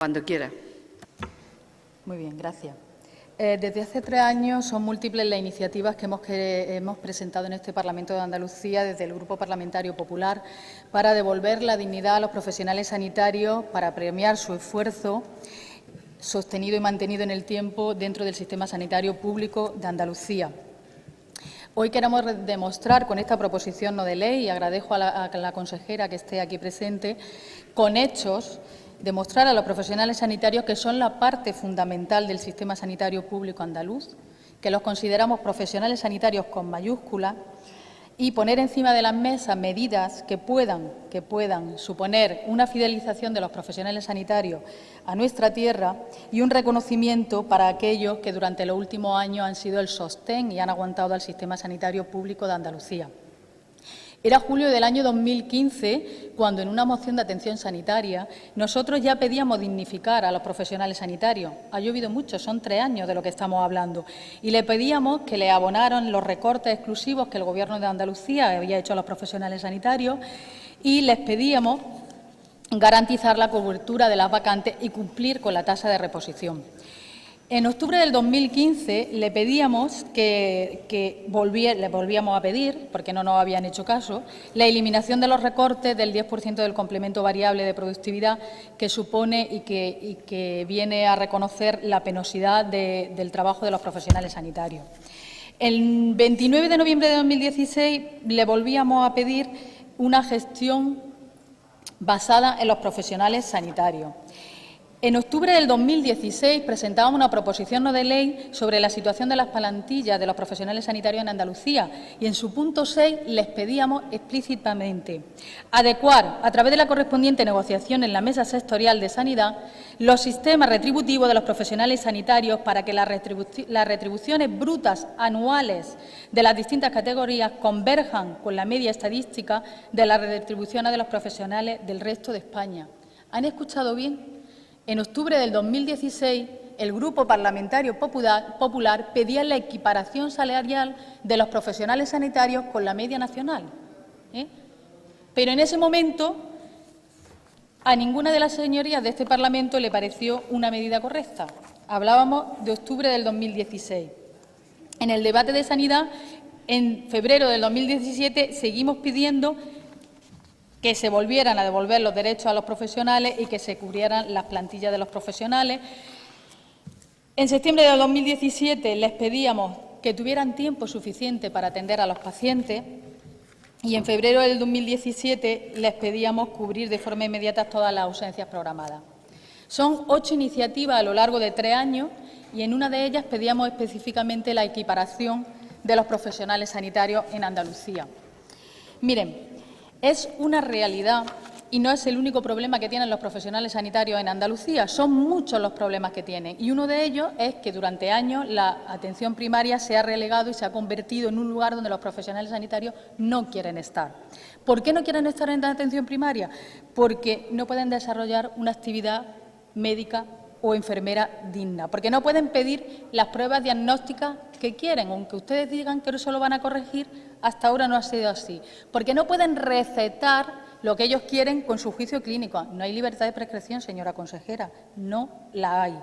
Cuando quiera. Muy bien, gracias. Desde hace 3 años son múltiples las iniciativas que hemos presentado en este Parlamento de Andalucía desde el Grupo Parlamentario Popular para devolver la dignidad a los profesionales sanitarios, para premiar su esfuerzo sostenido y mantenido en el tiempo dentro del sistema sanitario público de Andalucía. Hoy queremos demostrar con esta proposición no de ley, y agradezco a la consejera que esté aquí presente, con hechos, demostrar a los profesionales sanitarios que son la parte fundamental del sistema sanitario público andaluz, que los consideramos profesionales sanitarios con mayúsculas, y poner encima de la mesa medidas que puedan suponer una fidelización de los profesionales sanitarios a nuestra tierra y un reconocimiento para aquellos que durante los últimos años han sido el sostén y han aguantado al sistema sanitario público de Andalucía. Era julio del año 2015 cuando, en una moción de atención sanitaria, nosotros ya pedíamos dignificar a los profesionales sanitarios. Ha llovido mucho, son 3 años de lo que estamos hablando. Y le pedíamos que le abonaran los recortes exclusivos que el Gobierno de Andalucía había hecho a los profesionales sanitarios y les pedíamos garantizar la cobertura de las vacantes y cumplir con la tasa de reposición. En octubre del 2015 le pedíamos le volvíamos a pedir, porque no nos habían hecho caso, la eliminación de los recortes del 10% del complemento variable de productividad que supone y que viene a reconocer la penosidad del trabajo de los profesionales sanitarios. El 29 de noviembre de 2016 le volvíamos a pedir una gestión basada en los profesionales sanitarios. En octubre del 2016 presentábamos una proposición no de ley sobre la situación de las plantillas de los profesionales sanitarios en Andalucía y en su punto 6 les pedíamos explícitamente adecuar, a través de la correspondiente negociación en la Mesa Sectorial de Sanidad, los sistemas retributivos de los profesionales sanitarios para que las retribuciones brutas anuales de las distintas categorías converjan con la media estadística de las retribuciones de los profesionales del resto de España. ¿Han escuchado bien? En octubre del 2016, el Grupo Parlamentario Popular pedía la equiparación salarial de los profesionales sanitarios con la media nacional. Pero en ese momento a ninguna de las señorías de este Parlamento le pareció una medida correcta. Hablábamos de octubre del 2016. En el debate de sanidad, en febrero del 2017, seguimos pidiendo que se volvieran a devolver los derechos a los profesionales y que se cubrieran las plantillas de los profesionales. En septiembre de 2017 les pedíamos que tuvieran tiempo suficiente para atender a los pacientes y en febrero del 2017 les pedíamos cubrir de forma inmediata todas las ausencias programadas. Son 8 iniciativas a lo largo de 3 años y en una de ellas pedíamos específicamente la equiparación de los profesionales sanitarios en Andalucía. Miren, es una realidad y no es el único problema que tienen los profesionales sanitarios en Andalucía. Son muchos los problemas que tienen y uno de ellos es que durante años la atención primaria se ha relegado y se ha convertido en un lugar donde los profesionales sanitarios no quieren estar. ¿Por qué no quieren estar en la atención primaria? Porque no pueden desarrollar una actividad médica o enfermera digna, porque no pueden pedir las pruebas diagnósticas que quieren, aunque ustedes digan que eso lo van a corregir, hasta ahora no ha sido así, porque no pueden recetar lo que ellos quieren con su juicio clínico. No hay libertad de prescripción, señora consejera, no la hay.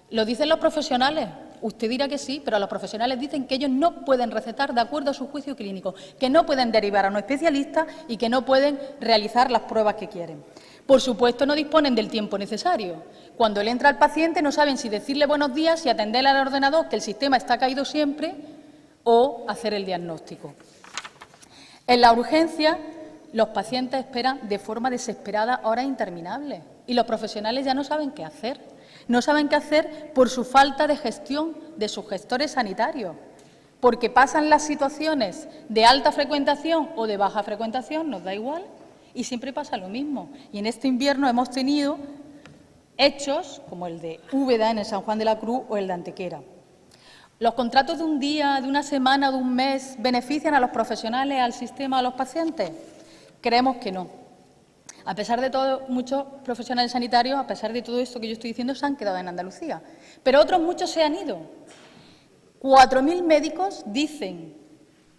Lo dicen los profesionales, usted dirá que sí, pero los profesionales dicen que ellos no pueden recetar de acuerdo a su juicio clínico, que no pueden derivar a un especialista y que no pueden realizar las pruebas que quieren. Por supuesto, no disponen del tiempo necesario. Cuando le entra al paciente no saben si decirle buenos días, si atenderle al ordenador, que el sistema está caído siempre, o hacer el diagnóstico. En la urgencia, los pacientes esperan de forma desesperada horas interminables y los profesionales ya no saben qué hacer. No saben qué hacer por su falta de gestión de sus gestores sanitarios, porque pasan las situaciones de alta frecuentación o de baja frecuentación, nos da igual, y siempre pasa lo mismo. Y en este invierno hemos tenido hechos como el de Úbeda, en el San Juan de la Cruz, o el de Antequera. ¿Los contratos de un día, de una semana, de un mes, benefician a los profesionales, al sistema, a los pacientes? Creemos que no. A pesar de todo, muchos profesionales sanitarios, a pesar de todo esto que yo estoy diciendo, se han quedado en Andalucía. Pero otros muchos se han ido. 4.000 médicos, dicen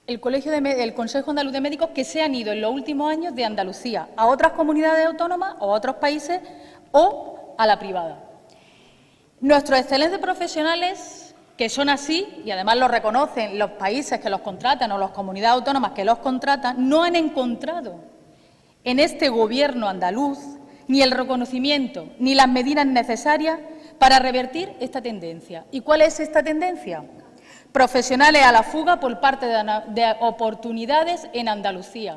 el Consejo Andaluz de Médicos, que se han ido en los últimos años de Andalucía a otras comunidades autónomas o a otros países o a la privada. Nuestros excelentes profesionales, que son así, y además lo reconocen los países que los contratan o las comunidades autónomas que los contratan, no han encontrado en este Gobierno andaluz ni el reconocimiento ni las medidas necesarias para revertir esta tendencia. ¿Y cuál es esta tendencia? Profesionales a la fuga por parte de oportunidades en Andalucía,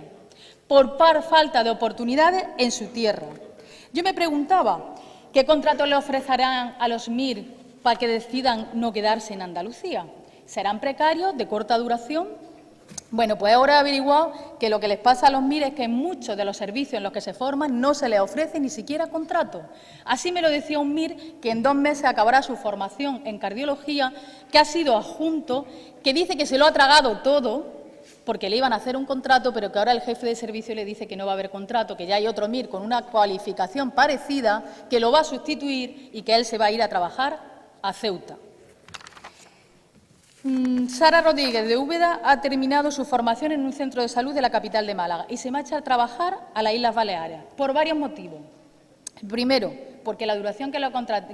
por falta de oportunidades en su tierra. Yo me preguntaba, ¿qué contratos le ofrecerán a los MIR para que decidan no quedarse en Andalucía? ¿Serán precarios, de corta duración? Bueno, pues ahora he averiguado que lo que les pasa a los MIR es que en muchos de los servicios en los que se forman no se les ofrece ni siquiera contrato. Así me lo decía un MIR que en 2 meses acabará su formación en cardiología, que ha sido adjunto, que dice que se lo ha tragado todo porque le iban a hacer un contrato, pero que ahora el jefe de servicio le dice que no va a haber contrato, que ya hay otro MIR con una cualificación parecida que lo va a sustituir y que él se va a ir a trabajar a Ceuta. Sara Rodríguez, de Úbeda, ha terminado su formación en un centro de salud de la capital de Málaga y se marcha a trabajar a las Islas Baleares, por varios motivos. Primero, porque la duración del contrato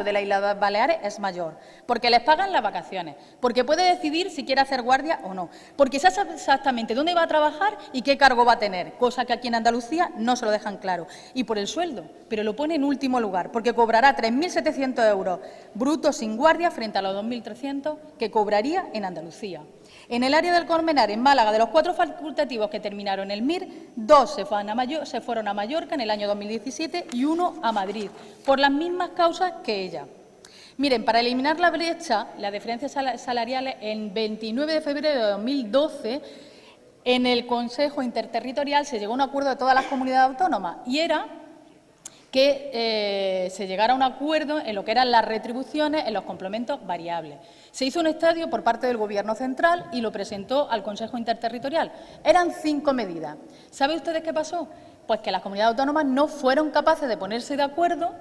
de las Islas Baleares es mayor, porque les pagan las vacaciones, porque puede decidir si quiere hacer guardia o no, porque sabe exactamente dónde va a trabajar y qué cargo va a tener, cosa que aquí en Andalucía no se lo dejan claro, y por el sueldo, pero lo pone en último lugar, porque cobrará 3.700 euros brutos sin guardia frente a los 2.300 que cobraría en Andalucía. En el área del Colmenar, en Málaga, de los 4 facultativos que terminaron el MIR, 2 se fueron a Mallorca en el año 2017 y 1 a Madrid, por las mismas causas que ella. Miren, para eliminar la brecha, las diferencias salariales, el 29 de febrero de 2012, en el Consejo Interterritorial se llegó a un acuerdo de todas las comunidades autónomas y era que se llegara a un acuerdo en lo que eran las retribuciones en los complementos variables. Se hizo un estudio por parte del Gobierno central y lo presentó al Consejo Interterritorial. Eran 5 medidas. ¿Saben ustedes qué pasó? Pues que las comunidades autónomas no fueron capaces de ponerse de acuerdo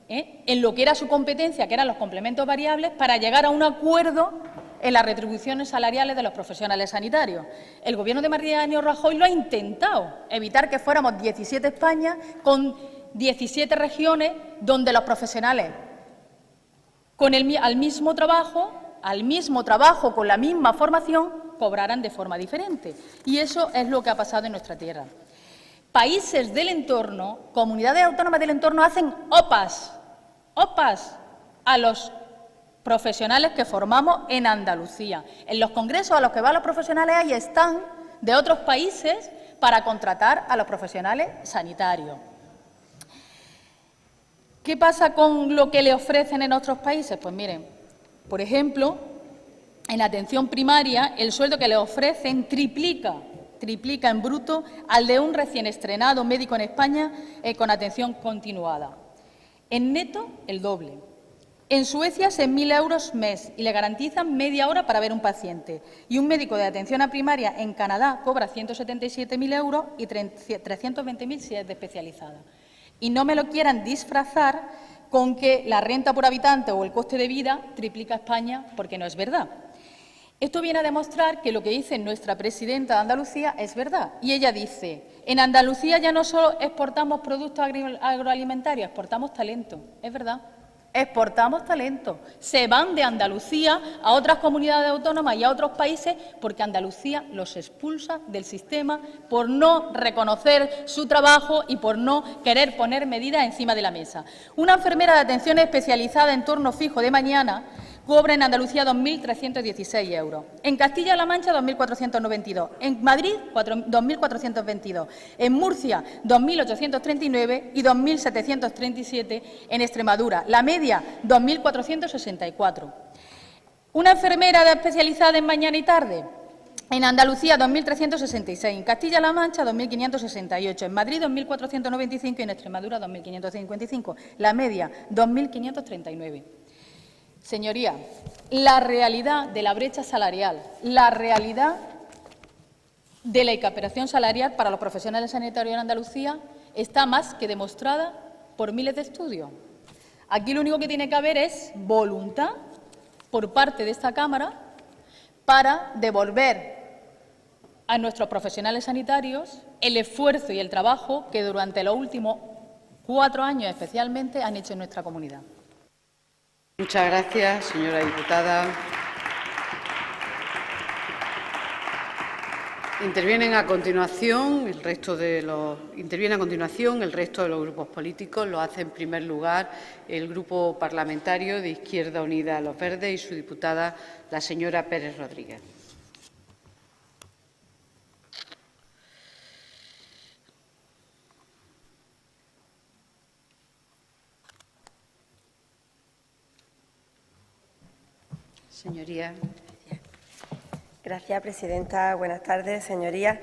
en lo que era su competencia, que eran los complementos variables, para llegar a un acuerdo en las retribuciones salariales de los profesionales sanitarios. El Gobierno de Mariano Rajoy lo ha intentado, evitar que fuéramos 17 España con 17 regiones donde los profesionales al mismo trabajo, con la misma formación, cobrarán de forma diferente. Y eso es lo que ha pasado en nuestra tierra. Países del entorno, comunidades autónomas del entorno, hacen OPAs a los profesionales que formamos en Andalucía. En los congresos a los que van los profesionales ahí están de otros países para contratar a los profesionales sanitarios. ¿Qué pasa con lo que le ofrecen en otros países? Pues miren, por ejemplo, en atención primaria el sueldo que le ofrecen triplica en bruto al de un recién estrenado médico en España con atención continuada. En neto, el doble. En Suecia, 6.000 euros mes y le garantizan media hora para ver un paciente. Y un médico de atención a primaria en Canadá cobra 177.000 euros y 320.000 si es de especializada. Y no me lo quieran disfrazar con que la renta por habitante o el coste de vida triplica España, porque no es verdad. Esto viene a demostrar que lo que dice nuestra presidenta de Andalucía es verdad. Y ella dice, en Andalucía ya no solo exportamos productos agroalimentarios, exportamos talento. Es verdad, exportamos talento. Se van de Andalucía a otras comunidades autónomas y a otros países porque Andalucía los expulsa del sistema por no reconocer su trabajo y por no querer poner medidas encima de la mesa. Una enfermera de atención especializada en turno fijo de mañana cobra en Andalucía 2.316 euros, en Castilla-La Mancha 2.492, en Madrid 2.422, en Murcia 2.839 y 2.737 en Extremadura. La media 2.464. Una enfermera especializada en mañana y tarde, en Andalucía 2.366, en Castilla-La Mancha 2.568, en Madrid 2.495 y en Extremadura 2.555. La media 2.539. Señorías, la realidad de la brecha salarial, la realidad de la equiparación salarial para los profesionales sanitarios en Andalucía está más que demostrada por miles de estudios. Aquí lo único que tiene que haber es voluntad por parte de esta Cámara para devolver a nuestros profesionales sanitarios el esfuerzo y el trabajo que durante los últimos 4 años especialmente han hecho en nuestra comunidad. Muchas gracias, señora diputada. Interviene a continuación el resto de los grupos políticos. Lo hace en primer lugar el Grupo Parlamentario de Izquierda Unida Los Verdes y su diputada, la señora Pérez Rodríguez. Señoría. Gracias, presidenta. Buenas tardes, señorías.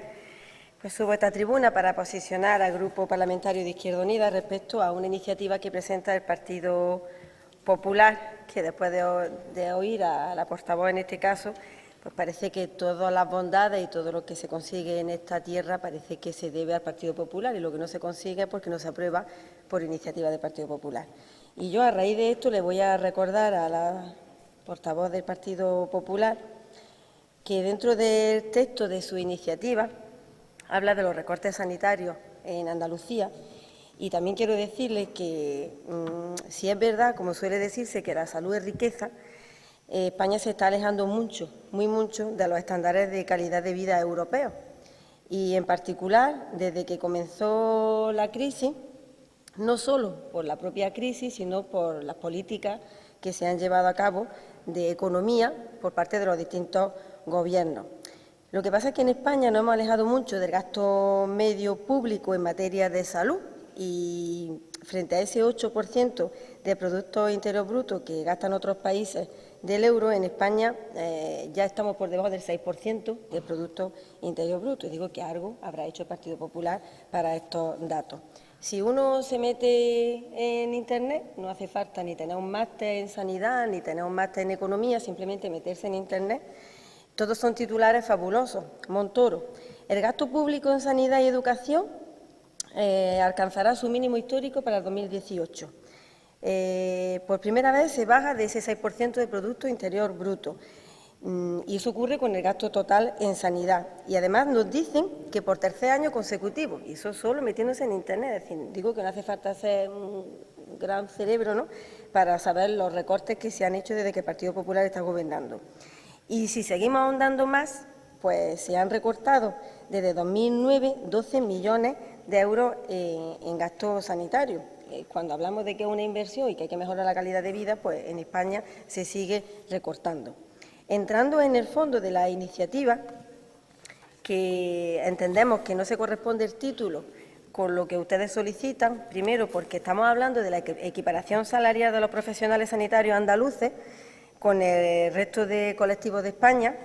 Pues subo a esta tribuna para posicionar al Grupo Parlamentario de Izquierda Unida respecto a una iniciativa que presenta el Partido Popular, que después de oír a la portavoz en este caso, pues parece que todas las bondades y todo lo que se consigue en esta tierra parece que se debe al Partido Popular y lo que no se consigue es porque no se aprueba por iniciativa del Partido Popular. Y yo, a raíz de esto, le voy a recordar a la portavoz del Partido Popular que dentro del texto de su iniciativa habla de los recortes sanitarios en Andalucía y también quiero decirle que si es verdad, como suele decirse, que la salud es riqueza, España se está alejando mucho, muy mucho, de los estándares de calidad de vida europeos. Y en particular, desde que comenzó la crisis, no solo por la propia crisis, sino por las políticas que se han llevado a cabo de economía por parte de los distintos gobiernos. Lo que pasa es que en España nos hemos alejado mucho del gasto medio público en materia de salud y frente a ese 8% de Producto Interior Bruto que gastan otros países del euro, en España ya estamos por debajo del 6% del Producto Interior Bruto. Y digo que algo habrá hecho el Partido Popular para estos datos. Si uno se mete en Internet, no hace falta ni tener un máster en sanidad, ni tener un máster en economía, simplemente meterse en Internet. Todos son titulares fabulosos. Montoro, el gasto público en sanidad y educación alcanzará su mínimo histórico para el 2018. Por primera vez se baja de ese 6% de Producto Interior Bruto. Y eso ocurre con el gasto total en sanidad. Y además nos dicen que por tercer año consecutivo, y eso solo metiéndose en Internet. Es decir, digo que no hace falta ser un gran cerebro, ¿no?, para saber los recortes que se han hecho desde que el Partido Popular está gobernando. Y si seguimos ahondando más, pues se han recortado desde 2009 12 millones de euros en gasto sanitario. Cuando hablamos de que es una inversión y que hay que mejorar la calidad de vida, pues en España se sigue recortando. Entrando en el fondo de la iniciativa, que entendemos que no se corresponde el título con lo que ustedes solicitan, primero porque estamos hablando de la equiparación salarial de los profesionales sanitarios andaluces con el resto de colectivos de España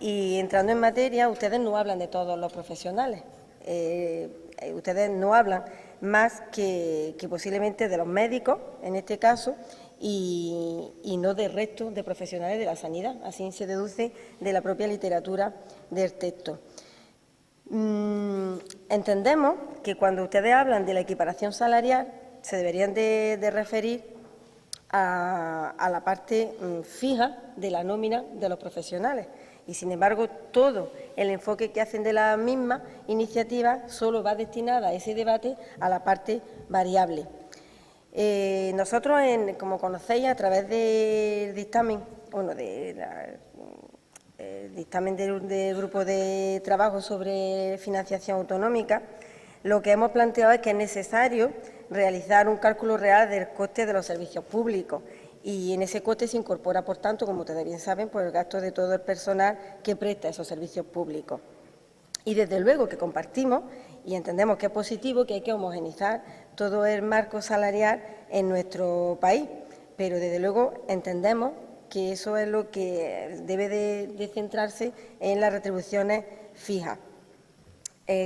y entrando en materia, ustedes no hablan de todos los profesionales, ustedes no hablan más que posiblemente de los médicos, en este caso, y no del resto de profesionales de la sanidad. Así se deduce de la propia literatura del texto. Entendemos que cuando ustedes hablan de la equiparación salarial se deberían de referir a la parte fija de la nómina de los profesionales. Y, sin embargo, todo el enfoque que hacen de la misma iniciativa solo va destinada a ese debate a la parte variable. Nosotros, como conocéis, a través del dictamen, dictamen del Grupo de Trabajo sobre Financiación Autonómica, lo que hemos planteado es que es necesario realizar un cálculo real del coste de los servicios públicos y en ese coste se incorpora, por tanto, como ustedes bien saben, pues el gasto de todo el personal que presta esos servicios públicos. Y desde luego que compartimos y entendemos que es positivo que hay que homogeneizar todo el marco salarial en nuestro país, pero desde luego entendemos que eso es lo que debe de centrarse en las retribuciones fijas.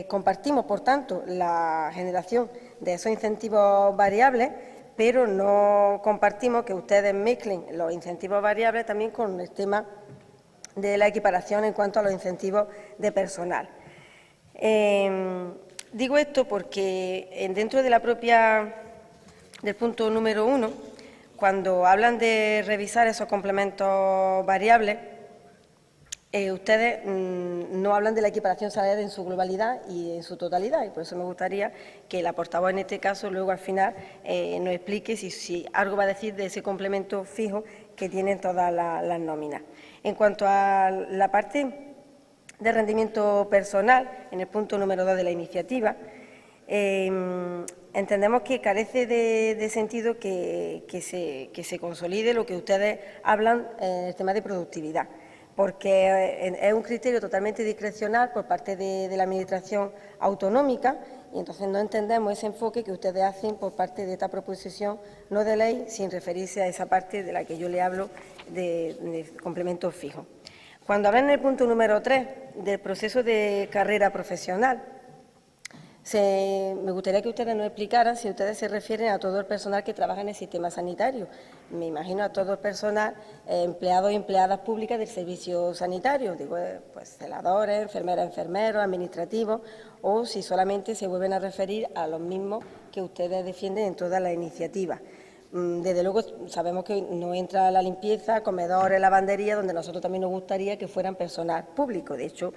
Compartimos, por tanto, la generación de esos incentivos variables, pero no compartimos que ustedes mezclen los incentivos variables también con el tema de la equiparación en cuanto a los incentivos de personal. Digo esto porque dentro de la propia del punto número 1, cuando hablan de revisar esos complementos variables, Ustedes no hablan de la equiparación salarial en su globalidad y en su totalidad, y por eso me gustaría que la portavoz en este caso luego al final nos explique si algo va a decir de ese complemento fijo que tienen todas las nóminas. En cuanto a la parte de rendimiento personal, en el punto número 2 de la iniciativa, entendemos que carece de sentido que se consolide lo que ustedes hablan en el tema de productividad, porque es un criterio totalmente discrecional por parte de la Administración autonómica, y entonces no entendemos ese enfoque que ustedes hacen por parte de esta proposición no de ley, sin referirse a esa parte de la que yo le hablo de complementos fijos. Cuando hablan en el punto número 3 del proceso de carrera profesional, me gustaría que ustedes nos explicaran si ustedes se refieren a todo el personal que trabaja en el sistema sanitario. Me imagino a todo el personal, empleados y empleadas públicas del servicio sanitario, digo, pues celadores, enfermeras, enfermeros, administrativos, o si solamente se vuelven a referir a los mismos que ustedes defienden en toda la iniciativa. Desde luego sabemos que no entra la limpieza, comedores, lavandería, donde nosotros también nos gustaría que fueran personal público. De hecho,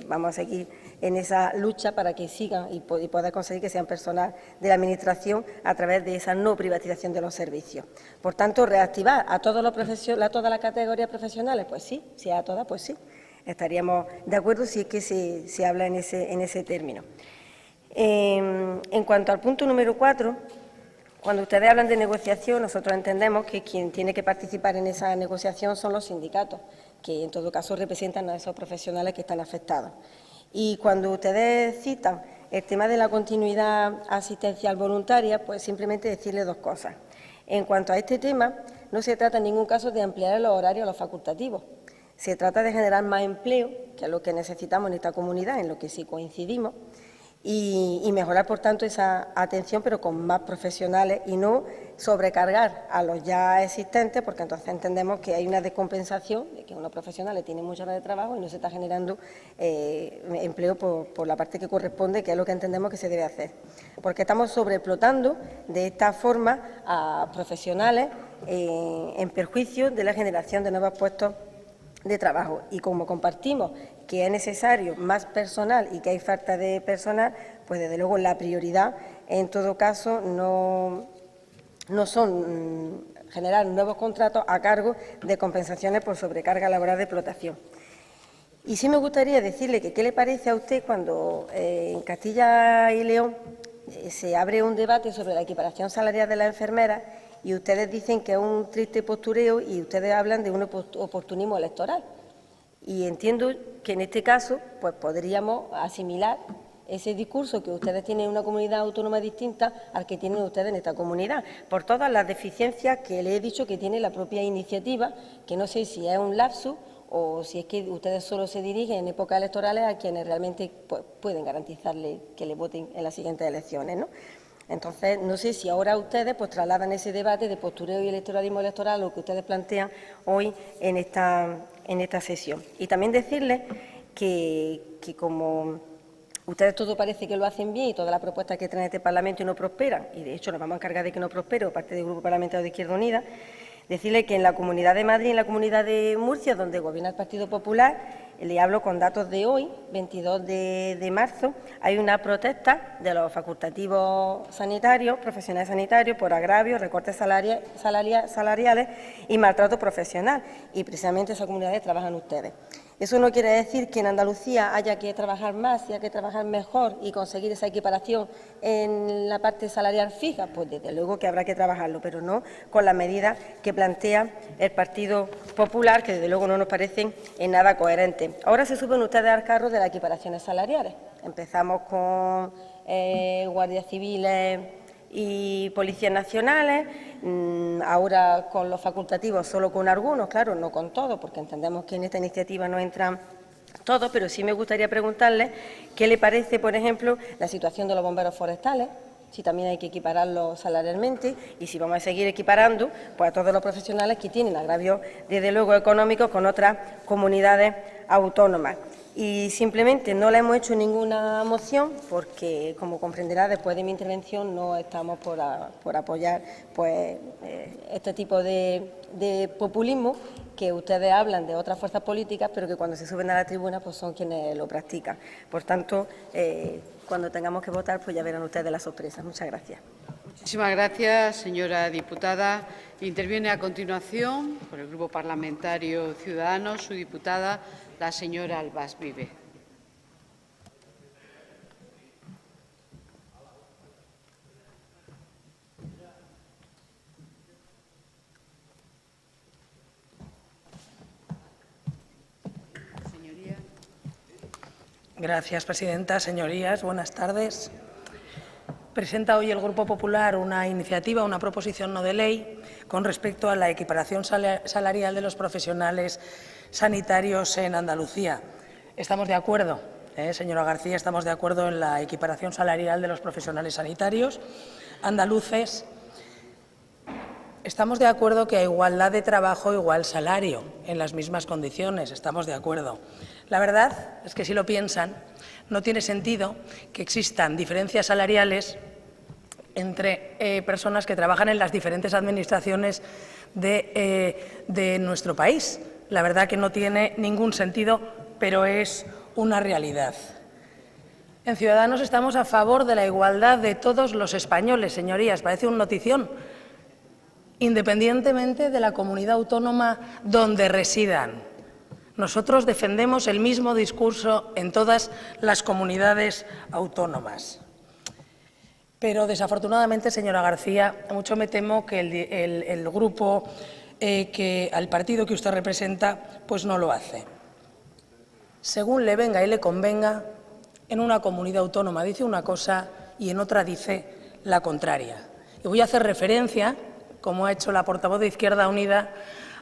vamos a seguir en esa lucha para que sigan y poder conseguir que sean personal de la Administración a través de esa no privatización de los servicios. Por tanto, reactivar a todas las categorías profesionales, pues sí, si a todas, pues sí. Estaríamos de acuerdo si es que se habla en ese término. En cuanto al punto número 4, cuando ustedes hablan de negociación, nosotros entendemos que quien tiene que participar en esa negociación son los sindicatos, que en todo caso representan a esos profesionales que están afectados. Y cuando ustedes citan el tema de la continuidad asistencial voluntaria, pues simplemente decirle dos cosas. En cuanto a este tema, no se trata en ningún caso de ampliar los horarios a los facultativos. Se trata de generar más empleo, que es lo que necesitamos en esta comunidad, en lo que sí coincidimos, y mejorar, por tanto, esa atención, pero con más profesionales y no sobrecargar a los ya existentes, porque entonces entendemos que hay una descompensación de que unos profesionales tienen muchas horas de trabajo y no se está generando empleo por la parte que corresponde, que es lo que entendemos que se debe hacer. Porque estamos sobreexplotando de esta forma a profesionales en perjuicio de la generación de nuevos puestos de trabajo. Y como compartimos que es necesario más personal y que hay falta de personal, pues desde luego la prioridad en todo caso no son generar nuevos contratos a cargo de compensaciones por sobrecarga laboral de explotación. Y sí me gustaría decirle que qué le parece a usted cuando en Castilla y León se abre un debate sobre la equiparación salarial de las enfermeras y ustedes dicen que es un triste postureo y ustedes hablan de un oportunismo electoral. Y entiendo que en este caso pues podríamos asimilar ese discurso que ustedes tienen en una comunidad autónoma distinta al que tienen ustedes en esta comunidad, por todas las deficiencias que le he dicho que tiene la propia iniciativa, que no sé si es un lapsus o si es que ustedes solo se dirigen en épocas electorales a quienes realmente pues, pueden garantizarle que le voten en las siguientes elecciones, ¿no? Entonces, no sé si ahora ustedes pues trasladan ese debate de postureo y electoralismo electoral, lo que ustedes plantean hoy en esta sesión. Y también decirles que como ustedes todo parece que lo hacen bien y todas las propuestas que traen este Parlamento no prosperan, y de hecho nos vamos a encargar de que no prospere por parte del Grupo Parlamentario de Izquierda Unida, decirle que en la Comunidad de Madrid y en la Comunidad de Murcia, donde gobierna el Partido Popular, le hablo con datos de hoy, 22 de marzo, hay una protesta de los facultativos sanitarios, profesionales sanitarios, por agravios, recortes salariales y maltrato profesional. Y precisamente esas comunidades trabajan ustedes. Eso no quiere decir que en Andalucía haya que trabajar más y haya que trabajar mejor y conseguir esa equiparación en la parte salarial fija, pues desde luego que habrá que trabajarlo, pero no con las medidas que plantea el Partido Popular, que desde luego no nos parecen en nada coherentes. Ahora se suben ustedes al carro de las equiparaciones salariales. Empezamos con guardias civiles y policías nacionales, ahora con los facultativos solo con algunos, claro, no con todos, porque entendemos que en esta iniciativa no entran todos, pero sí me gustaría preguntarle qué le parece, por ejemplo, la situación de los bomberos forestales, si también hay que equipararlos salarialmente y si vamos a seguir equiparando pues a todos los profesionales que tienen agravios, desde luego, económicos con otras comunidades autónomas. Y simplemente no le hemos hecho ninguna moción porque, como comprenderá, después de mi intervención no estamos por apoyar pues, este tipo de populismo que ustedes hablan de otras fuerzas políticas, pero que cuando se suben a la tribuna pues son quienes lo practican. Por tanto, cuando tengamos que votar, pues ya verán ustedes las sorpresas. Muchas gracias. Muchísimas gracias, señora diputada. Interviene a continuación, por el Grupo Parlamentario Ciudadanos, su diputada, la señora Albás Vive. Gracias, presidenta. Señorías, buenas tardes. Presenta hoy el Grupo Popular una iniciativa, una proposición no de ley con respecto a la equiparación salarial de los profesionales sanitarios en Andalucía. Estamos de acuerdo, señora García, estamos de acuerdo en la equiparación salarial de los profesionales sanitarios andaluces. Estamos de acuerdo que a igualdad de trabajo, igual salario, en las mismas condiciones. Estamos de acuerdo. La verdad es que, si lo piensan, no tiene sentido que existan diferencias salariales entre personas que trabajan en las diferentes administraciones de nuestro país. La verdad que no tiene ningún sentido, pero es una realidad. En Ciudadanos estamos a favor de la igualdad de todos los españoles, señorías. Parece una notición, independientemente de la comunidad autónoma donde residan. Nosotros defendemos el mismo discurso en todas las comunidades autónomas. Pero, desafortunadamente, señora García, mucho me temo que el grupo, al partido que usted representa, pues no lo hace. Según le venga y le convenga, en una comunidad autónoma dice una cosa y en otra dice la contraria. Y voy a hacer referencia, como ha hecho la portavoz de Izquierda Unida,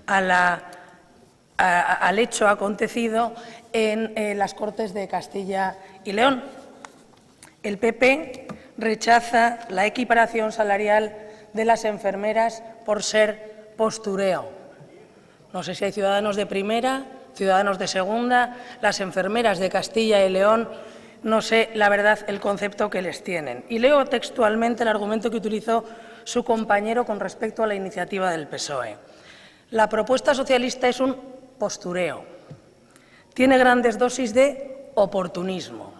al hecho acontecido en las Cortes de Castilla y León. El PP rechaza la equiparación salarial de las enfermeras por ser postureo. No sé si hay ciudadanos de primera, ciudadanos de segunda, las enfermeras de Castilla y León, no sé, la verdad, el concepto que les tienen. Y leo textualmente el argumento que utilizó su compañero con respecto a la iniciativa del PSOE. La propuesta socialista es un postureo, tiene grandes dosis de oportunismo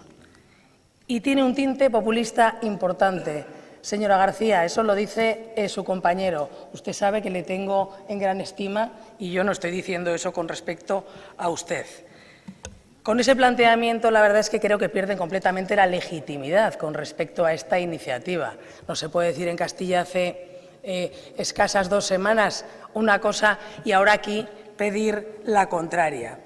y tiene un tinte populista importante. Señora García, eso lo dice su compañero. Usted sabe que le tengo en gran estima y yo no estoy diciendo eso con respecto a usted. Con ese planteamiento, la verdad es que creo que pierden completamente la legitimidad con respecto a esta iniciativa. No se puede decir en Castilla hace escasas 2 semanas una cosa y ahora aquí pedir la contraria.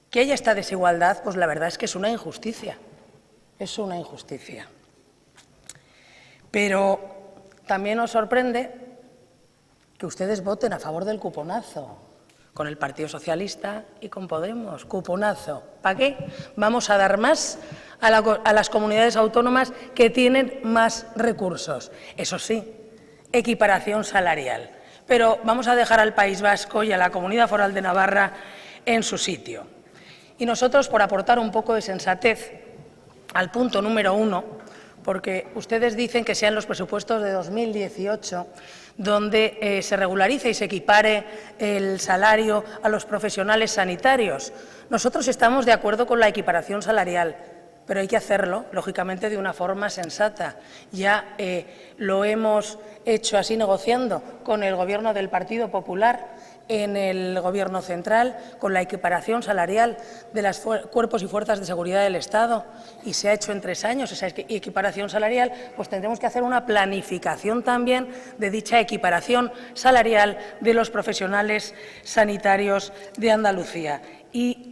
¿Que haya esta desigualdad? Pues la verdad es que es una injusticia. Es una injusticia. Pero también nos sorprende que ustedes voten a favor del cuponazo, con el Partido Socialista y con Podemos. Cuponazo. ¿Para qué? Vamos a dar más a las comunidades autónomas que tienen más recursos. Eso sí, equiparación salarial. Pero vamos a dejar al País Vasco y a la Comunidad Foral de Navarra en su sitio. Y nosotros, por aportar un poco de sensatez al punto número 1, porque ustedes dicen que sean los presupuestos de 2018 donde se regularice y se equipare el salario a los profesionales sanitarios. Nosotros estamos de acuerdo con la equiparación salarial, pero hay que hacerlo, lógicamente, de una forma sensata. Ya lo hemos hecho así negociando con el Gobierno del Partido Popular en el Gobierno central, con la equiparación salarial de los cuerpos y fuerzas de seguridad del Estado, y se ha hecho en 3 años esa equiparación salarial, pues tendremos que hacer una planificación también de dicha equiparación salarial de los profesionales sanitarios de Andalucía. Y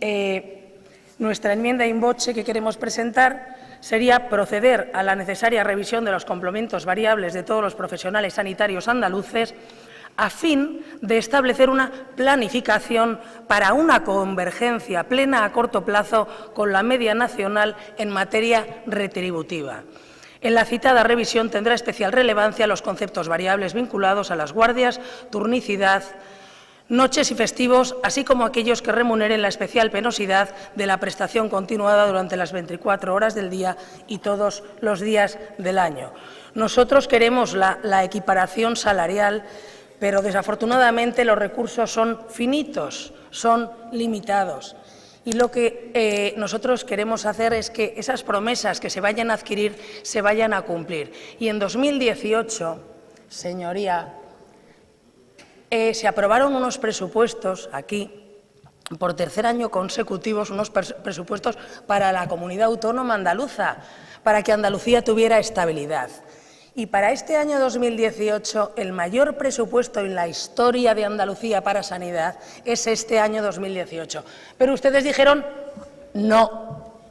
nuestra enmienda in voce que queremos presentar sería proceder a la necesaria revisión de los complementos variables de todos los profesionales sanitarios andaluces a fin de establecer una planificación para una convergencia plena a corto plazo con la media nacional en materia retributiva. En la citada revisión tendrá especial relevancia los conceptos variables vinculados a las guardias, turnicidad, noches y festivos, así como aquellos que remuneren la especial penosidad de la prestación continuada durante las 24 horas del día y todos los días del año. Nosotros queremos la equiparación salarial, pero desafortunadamente los recursos son finitos, son limitados. Y lo que nosotros queremos hacer es que esas promesas que se vayan a adquirir se vayan a cumplir. Y en 2018, señoría, se aprobaron unos presupuestos aquí, por tercer año consecutivo, unos presupuestos para la comunidad autónoma andaluza, para que Andalucía tuviera estabilidad. Y para este año 2018, el mayor presupuesto en la historia de Andalucía para sanidad es este año 2018. Pero ustedes dijeron no.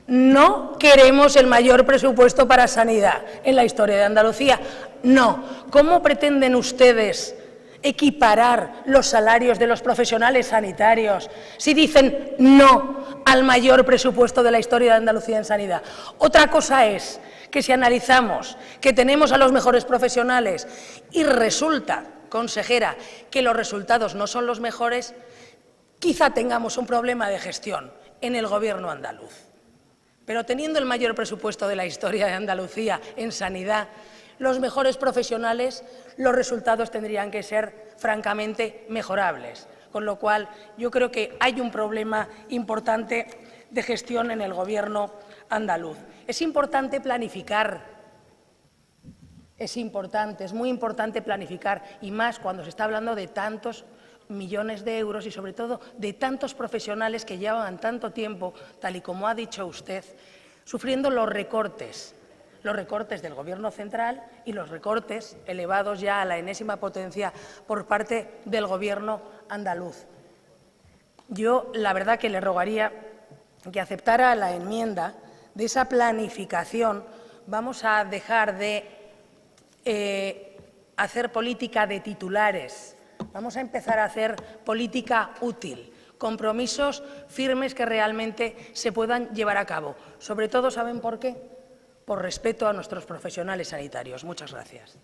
No queremos el mayor presupuesto para sanidad en la historia de Andalucía. No. ¿Cómo pretenden ustedes equiparar los salarios de los profesionales sanitarios si dicen no al mayor presupuesto de la historia de Andalucía en sanidad? Otra cosa es que si analizamos que tenemos a los mejores profesionales y resulta, consejera, que los resultados no son los mejores, quizá tengamos un problema de gestión en el Gobierno andaluz. Pero teniendo el mayor presupuesto de la historia de Andalucía en sanidad, los mejores profesionales, los resultados tendrían que ser francamente mejorables. Con lo cual, yo creo que hay un problema importante de gestión en el Gobierno andaluz. Es importante planificar, es muy importante planificar, y más cuando se está hablando de tantos millones de euros y, sobre todo, de tantos profesionales que llevan tanto tiempo, tal y como ha dicho usted, sufriendo los recortes del Gobierno central y los recortes elevados ya a la enésima potencia por parte del Gobierno andaluz. Yo, la verdad, que le rogaría que aceptara la enmienda de esa planificación. Vamos a dejar de hacer política de titulares. Vamos a empezar a hacer política útil, compromisos firmes que realmente se puedan llevar a cabo. Sobre todo, ¿saben por qué? Por respeto a nuestros profesionales sanitarios. Muchas gracias.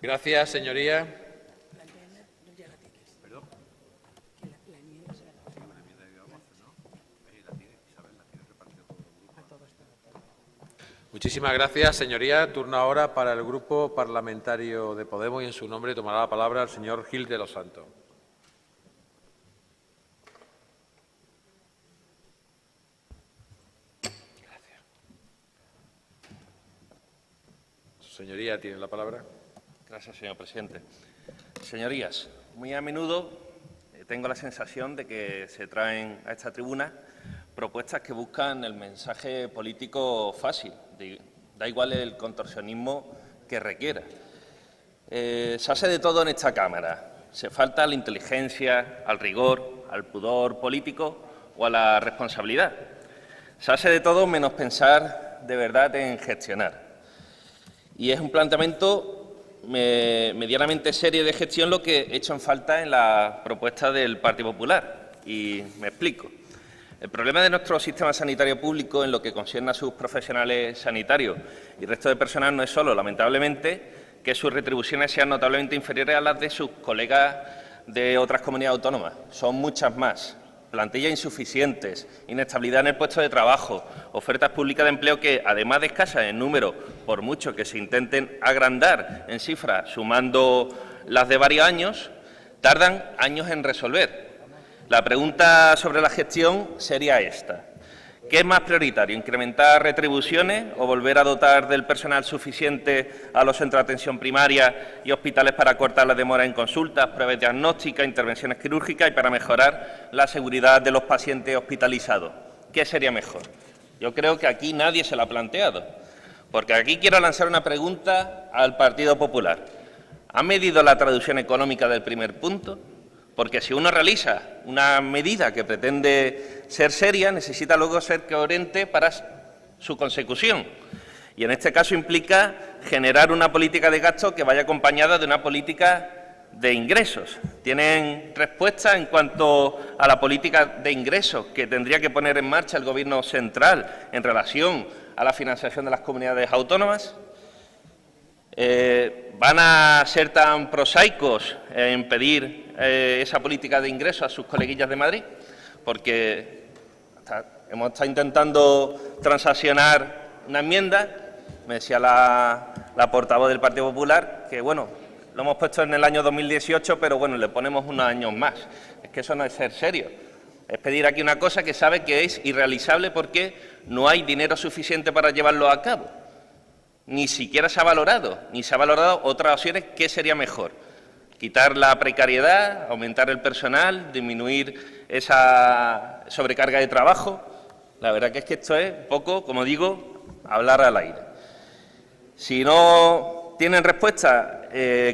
Gracias, señoría. Muchísimas gracias, señoría. Turno ahora para el Grupo Parlamentario de Podemos y en su nombre tomará la palabra el señor Gil de los Santos. Gracias. Señoría, tiene la palabra. Gracias, señor presidente. Señorías, muy a menudo tengo la sensación de que se traen a esta tribuna propuestas que buscan el mensaje político fácil, da igual el contorsionismo que requiera. Se hace de todo en esta Cámara. Se falta a la inteligencia, al rigor, al pudor político o a la responsabilidad. Se hace de todo menos pensar de verdad en gestionar. Y es un planteamiento medianamente serio de gestión lo que he hecho en falta en la propuesta del Partido Popular. Y me explico. El problema de nuestro sistema sanitario público en lo que concierne a sus profesionales sanitarios y el resto de personal no es solo, lamentablemente, que sus retribuciones sean notablemente inferiores a las de sus colegas de otras comunidades autónomas. Son muchas más. Plantillas insuficientes, inestabilidad en el puesto de trabajo, ofertas públicas de empleo que, además de escasas en número, por mucho que se intenten agrandar en cifras, sumando las de varios años, tardan años en resolver. La pregunta sobre la gestión sería esta. ¿Qué es más prioritario, incrementar retribuciones o volver a dotar del personal suficiente a los centros de atención primaria y hospitales para cortar las demoras en consultas, pruebas diagnósticas, intervenciones quirúrgicas y para mejorar la seguridad de los pacientes hospitalizados? ¿Qué sería mejor? Yo creo que aquí nadie se lo ha planteado, porque aquí quiero lanzar una pregunta al Partido Popular. ¿Ha medido la traducción económica del primer punto? Porque si uno realiza una medida que pretende ser seria, necesita luego ser coherente para su consecución. Y en este caso implica generar una política de gasto que vaya acompañada de una política de ingresos. ¿Tienen respuesta en cuanto a la política de ingresos que tendría que poner en marcha el Gobierno central en relación a la financiación de las comunidades autónomas? ¿Van a ser tan prosaicos en pedir esa política de ingresos a sus coleguillas de Madrid, porque hemos estado intentando transaccionar una enmienda. Me decía la portavoz del Partido Popular que, bueno, lo hemos puesto en el año 2018, pero, bueno, le ponemos unos años más. Es que eso no es ser serio. Es pedir aquí una cosa que sabe que es irrealizable porque no hay dinero suficiente para llevarlo a cabo. Ni siquiera se ha valorado, ni se ha valorado otras opciones que sería mejor. Quitar la precariedad, aumentar el personal, disminuir esa sobrecarga de trabajo. La verdad que es que esto es un poco, como digo, hablar al aire. Si no tienen respuesta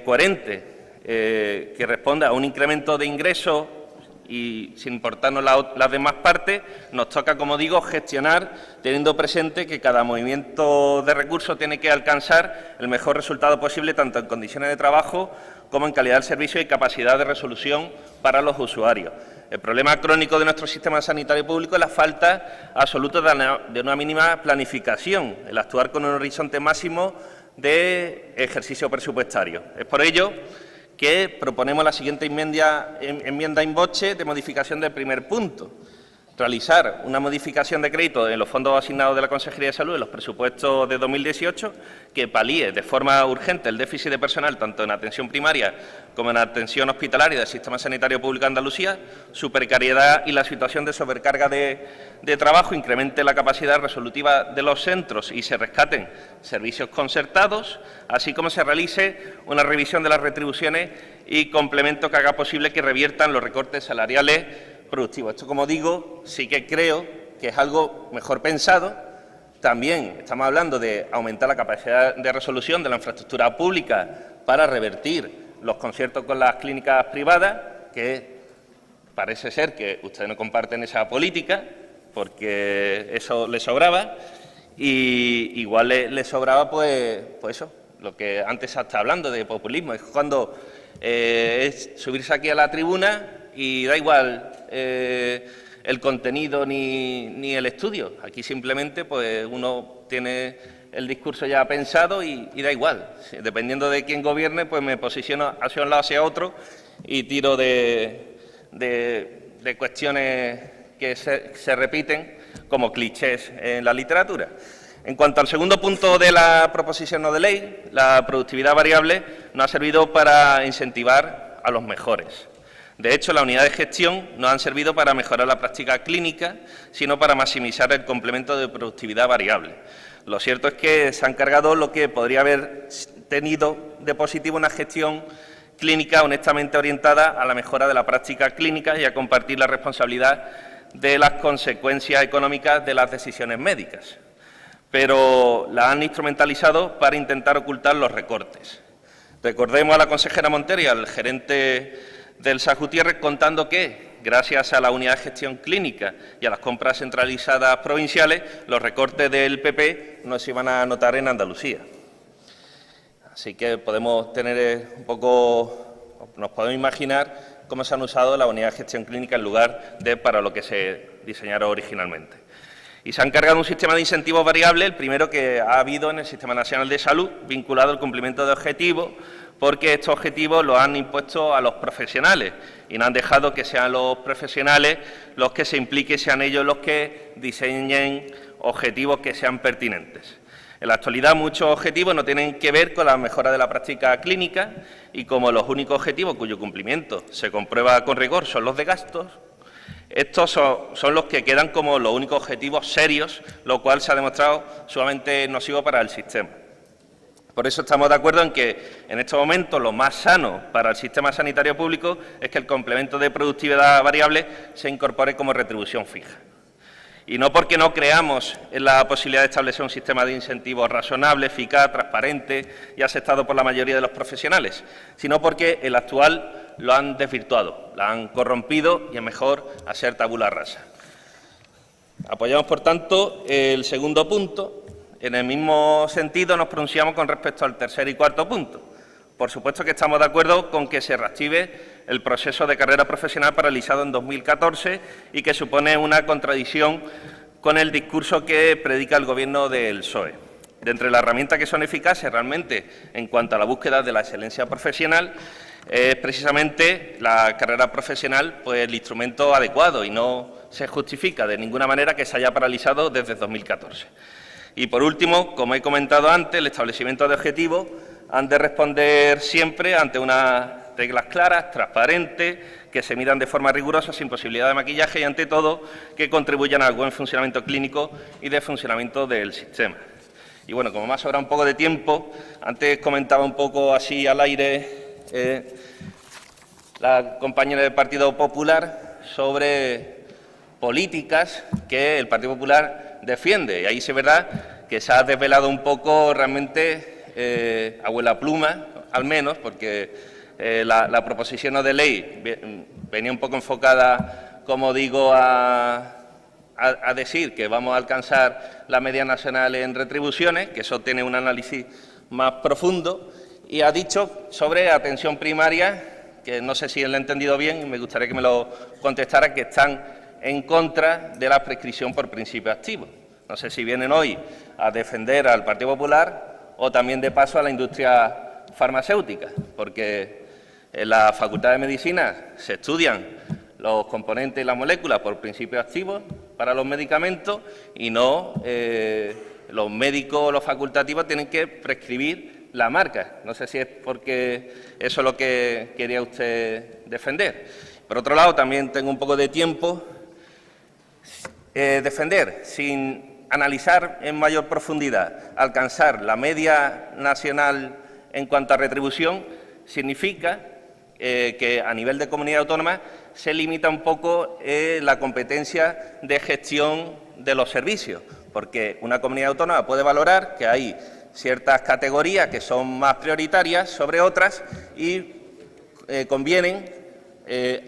coherente que responda a un incremento de ingresos y sin importarnos las demás partes, nos toca, como digo, gestionar teniendo presente que cada movimiento de recursos tiene que alcanzar el mejor resultado posible, tanto en condiciones de trabajo como en calidad del servicio y capacidad de resolución para los usuarios. El problema crónico de nuestro sistema sanitario público es la falta absoluta de una mínima planificación, el actuar con un horizonte máximo de ejercicio presupuestario. Es por ello que proponemos la siguiente enmienda in voce de modificación del primer punto. Realizar una modificación de crédito en los fondos asignados de la Consejería de Salud en los presupuestos de 2018 que palíe de forma urgente el déficit de personal tanto en atención primaria como en atención hospitalaria del Sistema Sanitario Público de Andalucía, su precariedad y la situación de sobrecarga de trabajo, incremente la capacidad resolutiva de los centros y se rescaten servicios concertados, así como se realice una revisión de las retribuciones y complementos que haga posible que reviertan los recortes salariales productivo. Esto, como digo, sí que creo que es algo mejor pensado. También estamos hablando de aumentar la capacidad de resolución de la infraestructura pública para revertir los conciertos con las clínicas privadas, que parece ser que ustedes no comparten esa política, porque eso les sobraba, y igual les sobraba pues eso, lo que antes se está hablando de populismo. Es cuando es subirse aquí a la tribuna y da igual el contenido ni el estudio. Aquí simplemente pues uno tiene el discurso ya pensado y da igual. Dependiendo de quién gobierne, pues me posiciono hacia un lado, hacia otro y tiro de cuestiones que se repiten como clichés en la literatura. En cuanto al segundo punto de la proposición no de ley, la productividad variable no ha servido para incentivar a los mejores. De hecho, las unidades de gestión no han servido para mejorar la práctica clínica, sino para maximizar el complemento de productividad variable. Lo cierto es que se han cargado lo que podría haber tenido de positivo una gestión clínica honestamente orientada a la mejora de la práctica clínica y a compartir la responsabilidad de las consecuencias económicas de las decisiones médicas. Pero la han instrumentalizado para intentar ocultar los recortes. Recordemos a la consejera Montero y al gerente del SAS Gutiérrez contando que, gracias a la unidad de gestión clínica y a las compras centralizadas provinciales, los recortes del PP no se iban a notar en Andalucía. Así que podemos tener nos podemos imaginar cómo se han usado la unidad de gestión clínica en lugar de para lo que se diseñaron originalmente. Y se han cargado un sistema de incentivos variables, el primero que ha habido en el Sistema Nacional de Salud, vinculado al cumplimiento de objetivos, porque estos objetivos los han impuesto a los profesionales y no han dejado que sean los profesionales los que se impliquen, sean ellos los que diseñen objetivos que sean pertinentes. En la actualidad, muchos objetivos no tienen que ver con la mejora de la práctica clínica y como los únicos objetivos cuyo cumplimiento se comprueba con rigor son los de gastos, estos son los que quedan como los únicos objetivos serios, lo cual se ha demostrado sumamente nocivo para el sistema. Por eso estamos de acuerdo en que, en estos momentos, lo más sano para el sistema sanitario público es que el complemento de productividad variable se incorpore como retribución fija. Y no porque no creamos en la posibilidad de establecer un sistema de incentivos razonable, eficaz, transparente y aceptado por la mayoría de los profesionales, sino porque el actual lo han desvirtuado, lo han corrompido y es mejor hacer tabula rasa. Apoyamos, por tanto, el segundo punto. En el mismo sentido nos pronunciamos con respecto al tercer y cuarto punto. Por supuesto que estamos de acuerdo con que se reactive el proceso de carrera profesional paralizado en 2014 y que supone una contradicción con el discurso que predica el Gobierno del PSOE. De entre las herramientas que son eficaces realmente en cuanto a la búsqueda de la excelencia profesional es precisamente la carrera profesional pues, el instrumento adecuado y no se justifica de ninguna manera que se haya paralizado desde 2014. Y, por último, como he comentado antes, el establecimiento de objetivos han de responder siempre ante unas reglas claras, transparentes, que se midan de forma rigurosa, sin posibilidad de maquillaje y, ante todo, que contribuyan al buen funcionamiento clínico y de funcionamiento del sistema. Y, bueno, como me ha sobrado un poco de tiempo, antes comentaba un poco así al aire la compañera del Partido Popular sobre políticas que el Partido Popular defiende. Y ahí sí es verdad que se ha desvelado un poco realmente abuela pluma, al menos, porque la proposición de ley venía un poco enfocada, como digo, a decir que vamos a alcanzar la media nacional en retribuciones, que eso tiene un análisis más profundo, y ha dicho sobre atención primaria, que no sé si él lo ha entendido bien y me gustaría que me lo contestara, que están en contra de la prescripción por principio activo. No sé si vienen hoy a defender al Partido Popular o también, de paso, a la industria farmacéutica, porque en la Facultad de Medicina se estudian los componentes y las moléculas por principios activos para los medicamentos y no los médicos o los facultativos tienen que prescribir la marca. No sé si es porque eso es lo que quería usted defender. Por otro lado, también tengo un poco de tiempo. Defender sin analizar en mayor profundidad, alcanzar la media nacional en cuanto a retribución, significa que a nivel de comunidad autónoma se limita un poco la competencia de gestión de los servicios, porque una comunidad autónoma puede valorar que hay ciertas categorías que son más prioritarias sobre otras y convienen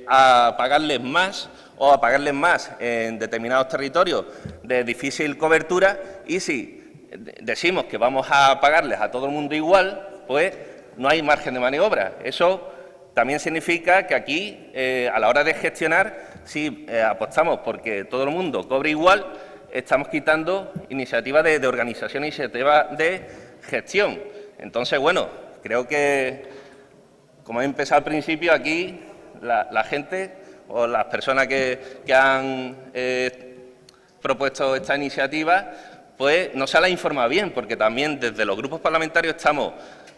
a pagarles más o a pagarles más en determinados territorios de difícil cobertura, y si decimos que vamos a pagarles a todo el mundo igual, pues no hay margen de maniobra. Eso también significa que aquí, a la hora de gestionar, si apostamos porque todo el mundo cobre igual, estamos quitando iniciativas de organización, iniciativas de gestión. Entonces, bueno, creo que, como he empezado al principio, aquí la gente o las personas que han propuesto esta iniciativa, pues no se la informa bien, porque también desde los grupos parlamentarios estamos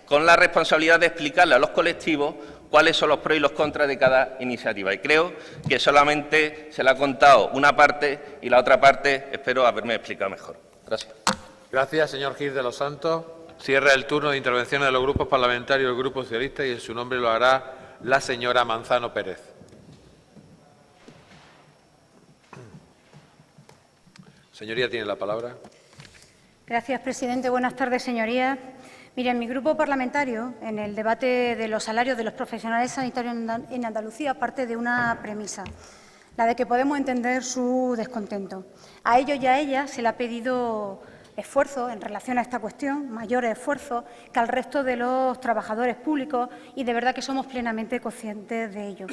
con la responsabilidad de explicarle a los colectivos cuáles son los pros y los contras de cada iniciativa. Y creo que solamente se le ha contado una parte y la otra parte espero haberme explicado mejor. Gracias. Gracias, señor Gil de los Santos. Cierra el turno de intervenciones de los grupos parlamentarios del Grupo Socialista y en su nombre lo hará la señora Manzano Pérez. Señoría, tiene la palabra. Gracias, presidente. Buenas tardes, señorías. Miren, mi grupo parlamentario, en el debate de los salarios de los profesionales sanitarios en Andalucía, parte de una premisa, la de que podemos entender su descontento. A ellos y a ellas se le ha pedido esfuerzo en relación a esta cuestión, mayores esfuerzos que al resto de los trabajadores públicos, y de verdad que somos plenamente conscientes de ello.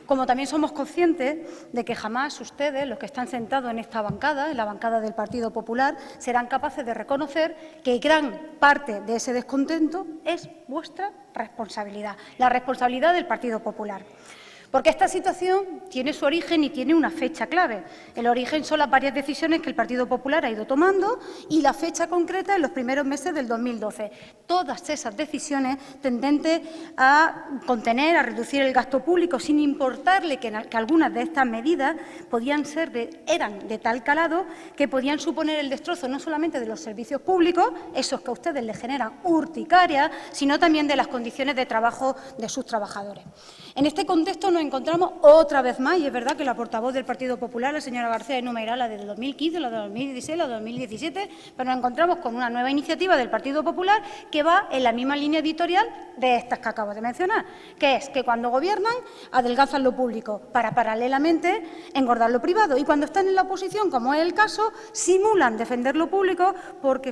Como también somos conscientes de que jamás ustedes, los que están sentados en esta bancada, en la bancada del Partido Popular, serán capaces de reconocer que gran parte de ese descontento es vuestra responsabilidad, la responsabilidad del Partido Popular. Porque esta situación tiene su origen y tiene una fecha clave. El origen son las varias decisiones que el Partido Popular ha ido tomando y la fecha concreta en los primeros meses del 2012. Todas esas decisiones tendentes a contener, a reducir el gasto público, sin importarle que algunas de estas medidas eran de tal calado que podían suponer el destrozo no solamente de los servicios públicos, esos que a ustedes les generan urticaria, sino también de las condiciones de trabajo de sus trabajadores. En este contexto nos encontramos otra vez más, y es verdad que la portavoz del Partido Popular, la señora García, enumerará la de 2015, la de 2016, la de 2017, pero nos encontramos con una nueva iniciativa del Partido Popular que va en la misma línea editorial de estas que acabo de mencionar, que es que cuando gobiernan adelgazan lo público para paralelamente engordar lo privado, y cuando están en la oposición, como es el caso, simulan defender lo público porque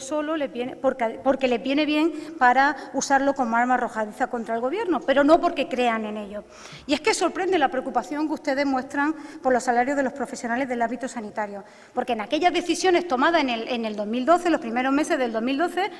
les viene bien para usarlo como arma arrojadiza contra el Gobierno, pero no porque crean en ello. Y es que sorprende la preocupación que ustedes muestran por los salarios de los profesionales del ámbito sanitario, porque en aquellas decisiones tomadas en el 2012, los primeros meses del 2012,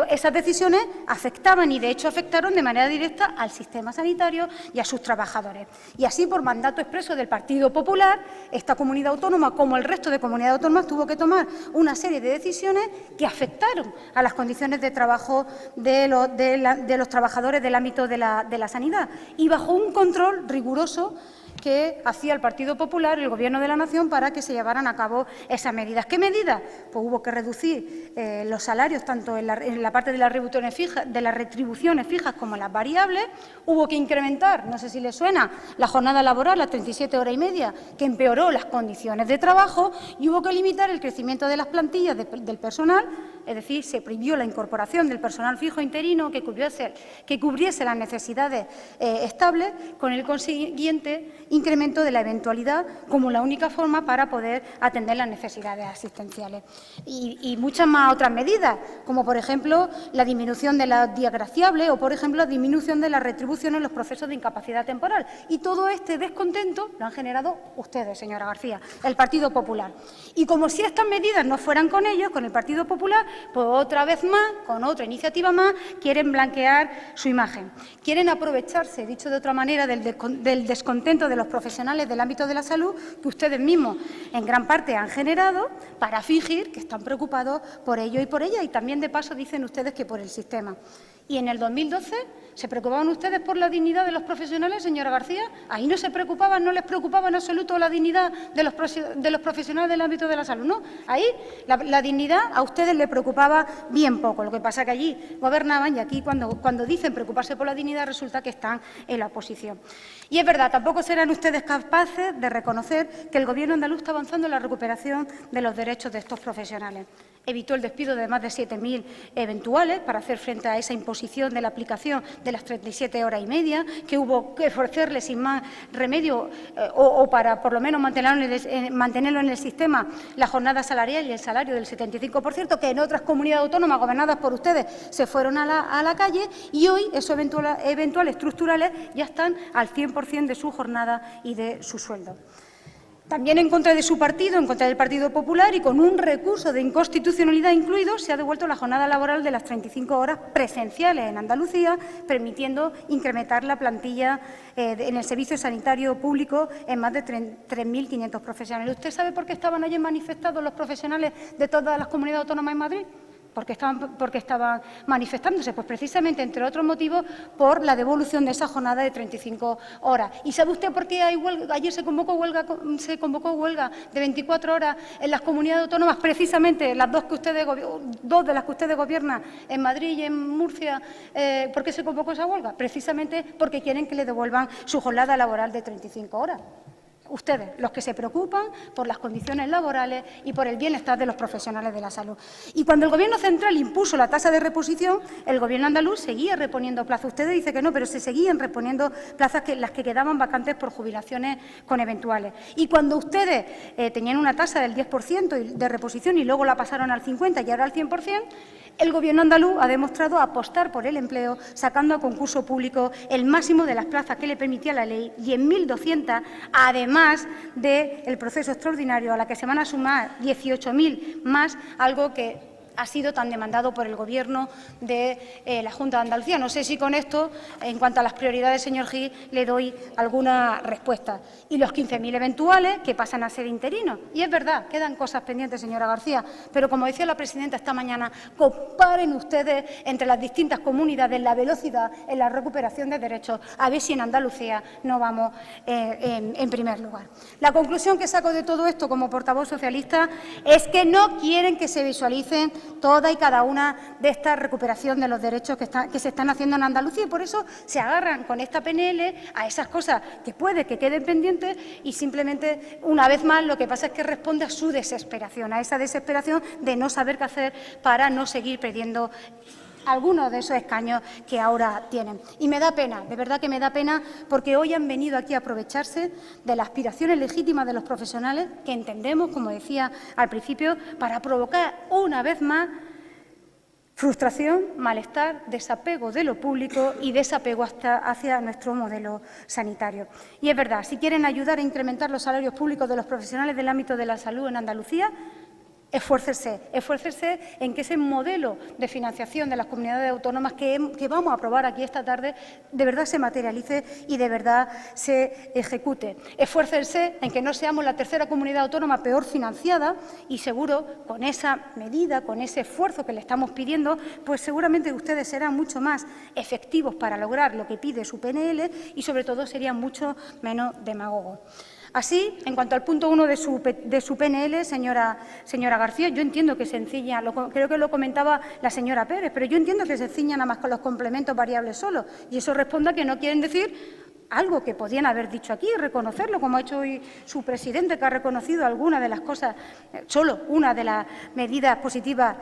Esas decisiones afectaban y, de hecho, afectaron de manera directa al sistema sanitario y a sus trabajadores. Y así, por mandato expreso del Partido Popular, esta comunidad autónoma, como el resto de comunidades autónomas, tuvo que tomar una serie de decisiones que afectaron a las condiciones de trabajo de los trabajadores del ámbito de la sanidad, y bajo un control riguroso que hacía el Partido Popular y el Gobierno de la Nación para que se llevaran a cabo esas medidas. ¿Qué medidas? Pues hubo que reducir los salarios tanto en la parte de las retribuciones fijas como en las variables. Hubo que incrementar, no sé si les suena, la jornada laboral a 37 horas y media, que empeoró las condiciones de trabajo, y hubo que limitar el crecimiento de las plantillas del personal, es decir, se prohibió la incorporación del personal fijo interino que cubriese las necesidades estables, con el consiguiente incremento de la eventualidad como la única forma para poder atender las necesidades asistenciales. Y muchas más otras medidas, como por ejemplo la disminución de las días graciables o, por ejemplo, la disminución de las retribuciones en los procesos de incapacidad temporal. Y todo este descontento lo han generado ustedes, señora García, el Partido Popular. Y como si estas medidas no fueran con ellos, con el Partido Popular, pues otra vez más, con otra iniciativa más, quieren blanquear su imagen. Quieren aprovecharse, dicho de otra manera, del descontento de los profesionales del ámbito de la salud, que ustedes mismos en gran parte han generado, para fingir que están preocupados por ello y por ella. Y también, de paso, dicen ustedes que por el sistema. ¿Y en el 2012 se preocupaban ustedes por la dignidad de los profesionales, señora García? Ahí no se preocupaban, no les preocupaba en absoluto la dignidad de los profesionales del ámbito de la salud, ¿no? Ahí la dignidad a ustedes les preocupaba bien poco. Lo que pasa es que allí gobernaban y aquí cuando dicen preocuparse por la dignidad resulta que están en la oposición. Y es verdad, tampoco serán ustedes capaces de reconocer que el Gobierno andaluz está avanzando en la recuperación de los derechos de estos profesionales. Evitó el despido de más de 7.000 eventuales para hacer frente a esa imposición de la aplicación de las 37 horas y media, que hubo que ofrecerle sin más remedio o para por lo menos mantenerlo en el sistema la jornada salarial y el salario del 75%, que en otras comunidades autónomas gobernadas por ustedes se fueron a la calle, y hoy esos eventuales estructurales ya están al 100% de su jornada y de su sueldo. También en contra de su partido, en contra del Partido Popular, y con un recurso de inconstitucionalidad incluido, se ha devuelto la jornada laboral de las 35 horas presenciales en Andalucía, permitiendo incrementar la plantilla en el servicio sanitario público en más de 3.500 profesionales. ¿Usted sabe por qué estaban ayer manifestados los profesionales de todas las comunidades autónomas en Madrid? ¿Por qué estaban manifestándose? Pues precisamente, entre otros motivos, por la devolución de esa jornada de 35 horas. ¿Y sabe usted por qué ayer se convocó huelga de 24 horas en las comunidades autónomas, precisamente las dos de las que ustedes gobiernan, en Madrid y en Murcia? ¿Por qué se convocó esa huelga? Precisamente porque quieren que le devuelvan su jornada laboral de 35 horas. Ustedes, los que se preocupan por las condiciones laborales y por el bienestar de los profesionales de la salud. Y cuando el Gobierno central impuso la tasa de reposición, el Gobierno andaluz seguía reponiendo plazas. Ustedes dicen que no, pero se seguían reponiendo plazas, las que quedaban vacantes por jubilaciones con eventuales. Y cuando ustedes tenían una tasa del 10% de reposición y luego la pasaron al 50% y ahora al 100%, el Gobierno andaluz ha demostrado apostar por el empleo, sacando a concurso público el máximo de las plazas que le permitía la ley, 10.200, además del proceso extraordinario, a la que se van a sumar 18.000 más, algo que ha sido tan demandado por el Gobierno de la Junta de Andalucía. No sé si con esto, en cuanto a las prioridades, señor Gil, le doy alguna respuesta. Y los 15.000 eventuales, que pasan a ser interinos. Y es verdad, quedan cosas pendientes, señora García, pero como decía la presidenta esta mañana, comparen ustedes entre las distintas comunidades la velocidad en la recuperación de derechos, a ver si en Andalucía no vamos en primer lugar. La conclusión que saco de todo esto como portavoz socialista es que no quieren que se visualicen toda y cada una de esta recuperación de los derechos que se están haciendo en Andalucía, y por eso se agarran con esta PNL a esas cosas que puede que queden pendientes, y simplemente, una vez más, lo que pasa es que responde a su desesperación, a esa desesperación de no saber qué hacer para no seguir perdiendo algunos de esos escaños que ahora tienen. Y me da pena, de verdad que me da pena, porque hoy han venido aquí a aprovecharse de las aspiraciones legítimas de los profesionales, que entendemos, como decía al principio, para provocar una vez más frustración, malestar, desapego de lo público y desapego hacia nuestro modelo sanitario. Y es verdad, si quieren ayudar a incrementar los salarios públicos de los profesionales del ámbito de la salud en Andalucía, Esfuércese en que ese modelo de financiación de las comunidades autónomas que vamos a aprobar aquí esta tarde de verdad se materialice y de verdad se ejecute. Esfuércese en que no seamos la tercera comunidad autónoma peor financiada y seguro con esa medida, con ese esfuerzo que le estamos pidiendo, pues seguramente ustedes serán mucho más efectivos para lograr lo que pide su PNL y sobre todo serían mucho menos demagogos. Así, en cuanto al punto 1 de su PNL, señora García, yo entiendo que se ciña, creo que lo comentaba la señora Pérez, pero yo entiendo que se ciña nada más con los complementos variables solo, y eso responde a que no quieren decir algo que podían haber dicho aquí, reconocerlo, como ha hecho hoy su presidente, que ha reconocido algunas de las cosas, solo una de las medidas positivas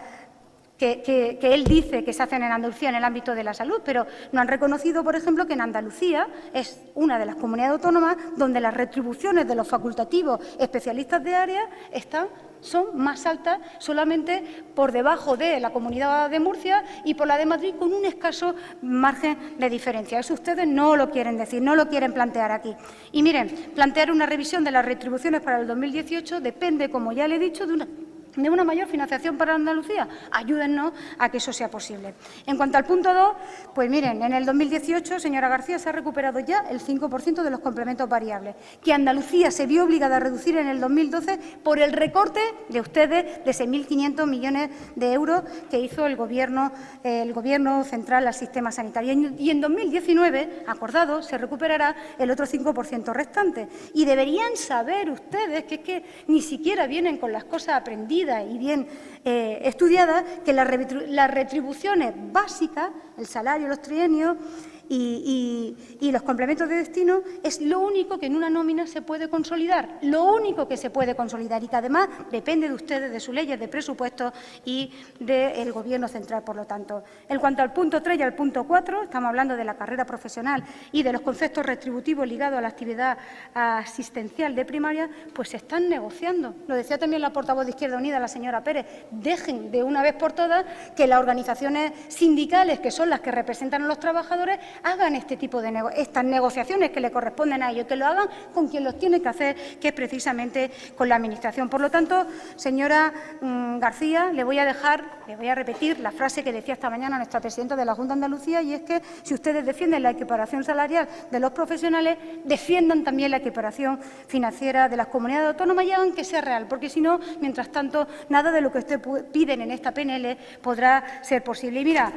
que él dice que se hacen en Andalucía en el ámbito de la salud, pero no han reconocido, por ejemplo, que en Andalucía es una de las comunidades autónomas donde las retribuciones de los facultativos especialistas de área son más altas, solamente por debajo de la Comunidad de Murcia y por la de Madrid, con un escaso margen de diferencia. Eso ustedes no lo quieren decir, no lo quieren plantear aquí. Y miren, plantear una revisión de las retribuciones para el 2018 depende, como ya le he dicho, de una mayor financiación para Andalucía. Ayúdennos a que eso sea posible. En cuanto al punto 2, pues miren, en el 2018, señora García, se ha recuperado ya el 5% de los complementos variables, que Andalucía se vio obligada a reducir en el 2012 por el recorte de ustedes de 6.500 millones de euros que hizo el Gobierno central al sistema sanitario. Y en 2019, acordado, se recuperará el otro 5% restante. Y deberían saber ustedes que es que ni siquiera vienen con las cosas aprendidas y bien estudiadas, que las retribuciones básicas, el salario, los trienios y los complementos de destino es lo único que en una nómina se puede consolidar, lo único que se puede consolidar y que además depende de ustedes, de sus leyes de presupuesto y del Gobierno central, por lo tanto. En cuanto al punto 3 y al punto 4, estamos hablando de la carrera profesional y de los conceptos retributivos ligados a la actividad asistencial de primaria, pues se están negociando. Lo decía también la portavoz de Izquierda Unida, la señora Pérez, dejen de una vez por todas que las organizaciones sindicales, que son las que representan a los trabajadores, hagan este tipo de estas negociaciones que le corresponden a ellos, que lo hagan con quien los tiene que hacer, que es precisamente con la Administración. Por lo tanto, señora García, le voy a repetir la frase que decía esta mañana nuestra presidenta de la Junta de Andalucía, y es que si ustedes defienden la equiparación salarial de los profesionales, defiendan también la equiparación financiera de las comunidades autónomas y hagan que sea real, porque si no, mientras tanto, nada de lo que ustedes piden en esta PNL podrá ser posible. Y mira,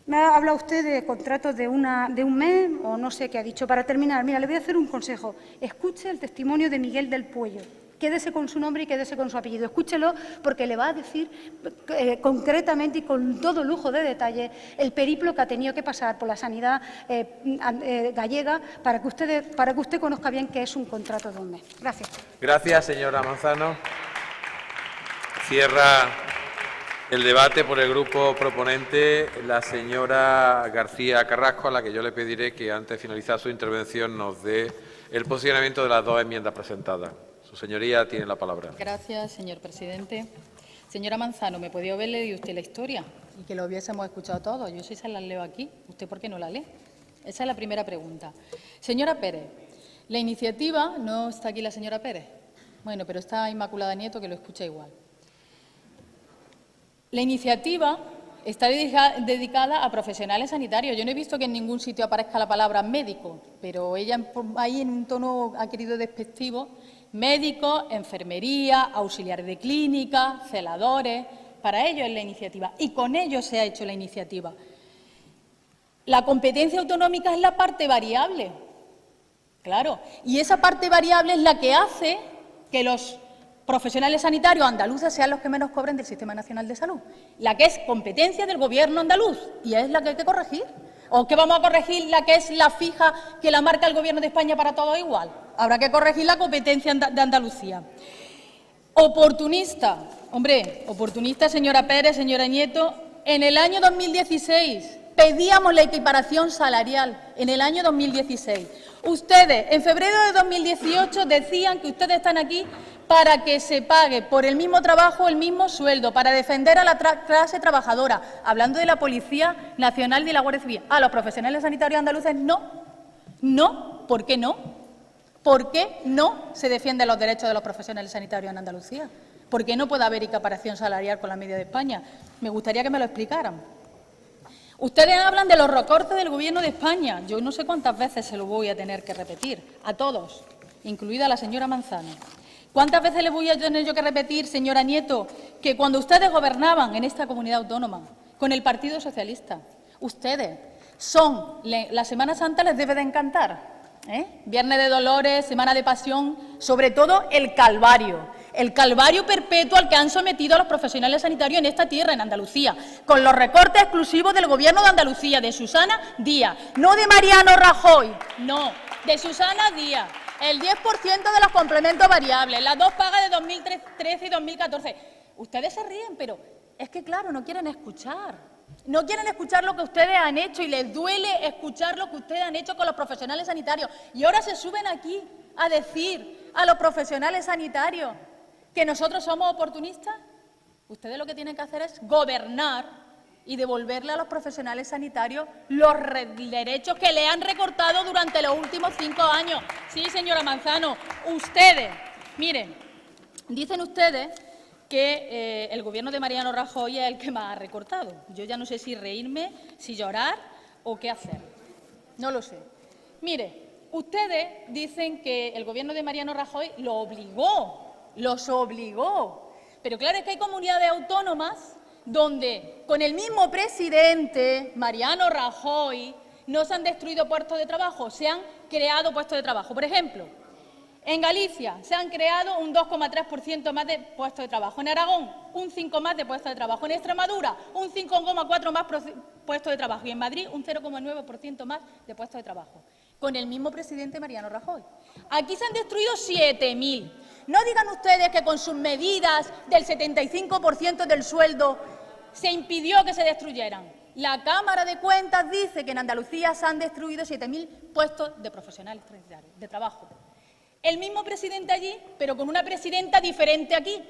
me ha hablado usted de contratos de un mes, o no sé qué ha dicho. Para terminar, mira, le voy a hacer un consejo. Escuche el testimonio de Miguel del Puello. Quédese con su nombre y quédese con su apellido. Escúchelo porque le va a decir concretamente y con todo lujo de detalle el periplo que ha tenido que pasar por la sanidad gallega para que usted conozca bien qué es un contrato de un mes. Gracias. Gracias, señora Manzano. Cierra el debate por el grupo proponente la señora García Carrasco, a la que yo le pediré que antes de finalizar su intervención nos dé el posicionamiento de las dos enmiendas presentadas. Su señoría tiene la palabra. Gracias, señor presidente. Señora Manzano, ¿me podía haber leído usted la historia y que lo hubiésemos escuchado todos? Yo sí se la leo aquí. ¿Usted por qué no la lee? Esa es la primera pregunta. Señora Pérez, la iniciativa, ¿no está aquí la señora Pérez? Bueno, pero está Inmaculada Nieto, que lo escucha igual. La iniciativa está dedicada a profesionales sanitarios. Yo no he visto que en ningún sitio aparezca la palabra médico, pero ella ahí en un tono ha querido despectivo, médicos, enfermería, auxiliares de clínica, celadores. Para ello es la iniciativa y con ello se ha hecho la iniciativa. La competencia autonómica es la parte variable, claro, y esa parte variable es la que hace que los profesionales sanitarios andaluces sean los que menos cobren del Sistema Nacional de Salud, la que es competencia del Gobierno andaluz y es la que hay que corregir. ¿O qué vamos a corregir la que es la fija que la marca el Gobierno de España para todos igual? Habrá que corregir la competencia de Andalucía. Oportunista, hombre, oportunista, señora Pérez, señora Nieto, en el año 2016 pedíamos la equiparación salarial, en el año 2016. Ustedes, en febrero de 2018, decían que ustedes están aquí para que se pague por el mismo trabajo el mismo sueldo, para defender a la clase trabajadora, hablando de la Policía Nacional y de la Guardia Civil. A los profesionales sanitarios andaluces no. No, ¿por qué no? ¿Por qué no se defienden los derechos de los profesionales sanitarios en Andalucía? porque no puede haber equiparación salarial con la media de España. Me gustaría que me lo explicaran. Ustedes hablan de los recortes del Gobierno de España. Yo no sé cuántas veces se lo voy a tener que repetir, a todos, incluida a la señora Manzano. ¿Cuántas veces le voy a tener yo que repetir, señora Nieto, que cuando ustedes gobernaban en esta comunidad autónoma con el Partido Socialista, ustedes la Semana Santa les debe de encantar, Viernes de Dolores, Semana de Pasión, sobre todo el Calvario perpetuo al que han sometido a los profesionales sanitarios en esta tierra, en Andalucía, con los recortes exclusivos del Gobierno de Andalucía, de Susana Díaz, no de Mariano Rajoy, no, de Susana Díaz. El 10% de los complementos variables, las 2 pagas de 2013 y 2014. Ustedes se ríen, pero es que, claro, no quieren escuchar. No quieren escuchar lo que ustedes han hecho y les duele escuchar lo que ustedes han hecho con los profesionales sanitarios. Y ahora se suben aquí a decir a los profesionales sanitarios que nosotros somos oportunistas. Ustedes lo que tienen que hacer es gobernar y devolverle a los profesionales sanitarios los derechos que le han recortado durante los últimos 5 años. Sí, señora Manzano, ustedes, miren, dicen ustedes que el Gobierno de Mariano Rajoy es el que más ha recortado. Yo ya no sé si reírme, si llorar o qué hacer. No lo sé. Mire, ustedes dicen que el Gobierno de Mariano Rajoy los obligó. Pero claro, es que hay comunidades autónomas donde con el mismo presidente, Mariano Rajoy, no se han destruido puestos de trabajo, se han creado puestos de trabajo. Por ejemplo, en Galicia se han creado un 2,3% más de puestos de trabajo, en Aragón un 5% más de puestos de trabajo, en Extremadura un 5,4% más puestos de trabajo y en Madrid un 0,9% más de puestos de trabajo, con el mismo presidente Mariano Rajoy. Aquí se han destruido 7.000. No digan ustedes que con sus medidas del 75% del sueldo se impidió que se destruyeran. La Cámara de Cuentas dice que en Andalucía se han destruido 7.000 puestos de profesionales de trabajo. El mismo presidente allí, pero con una presidenta diferente aquí,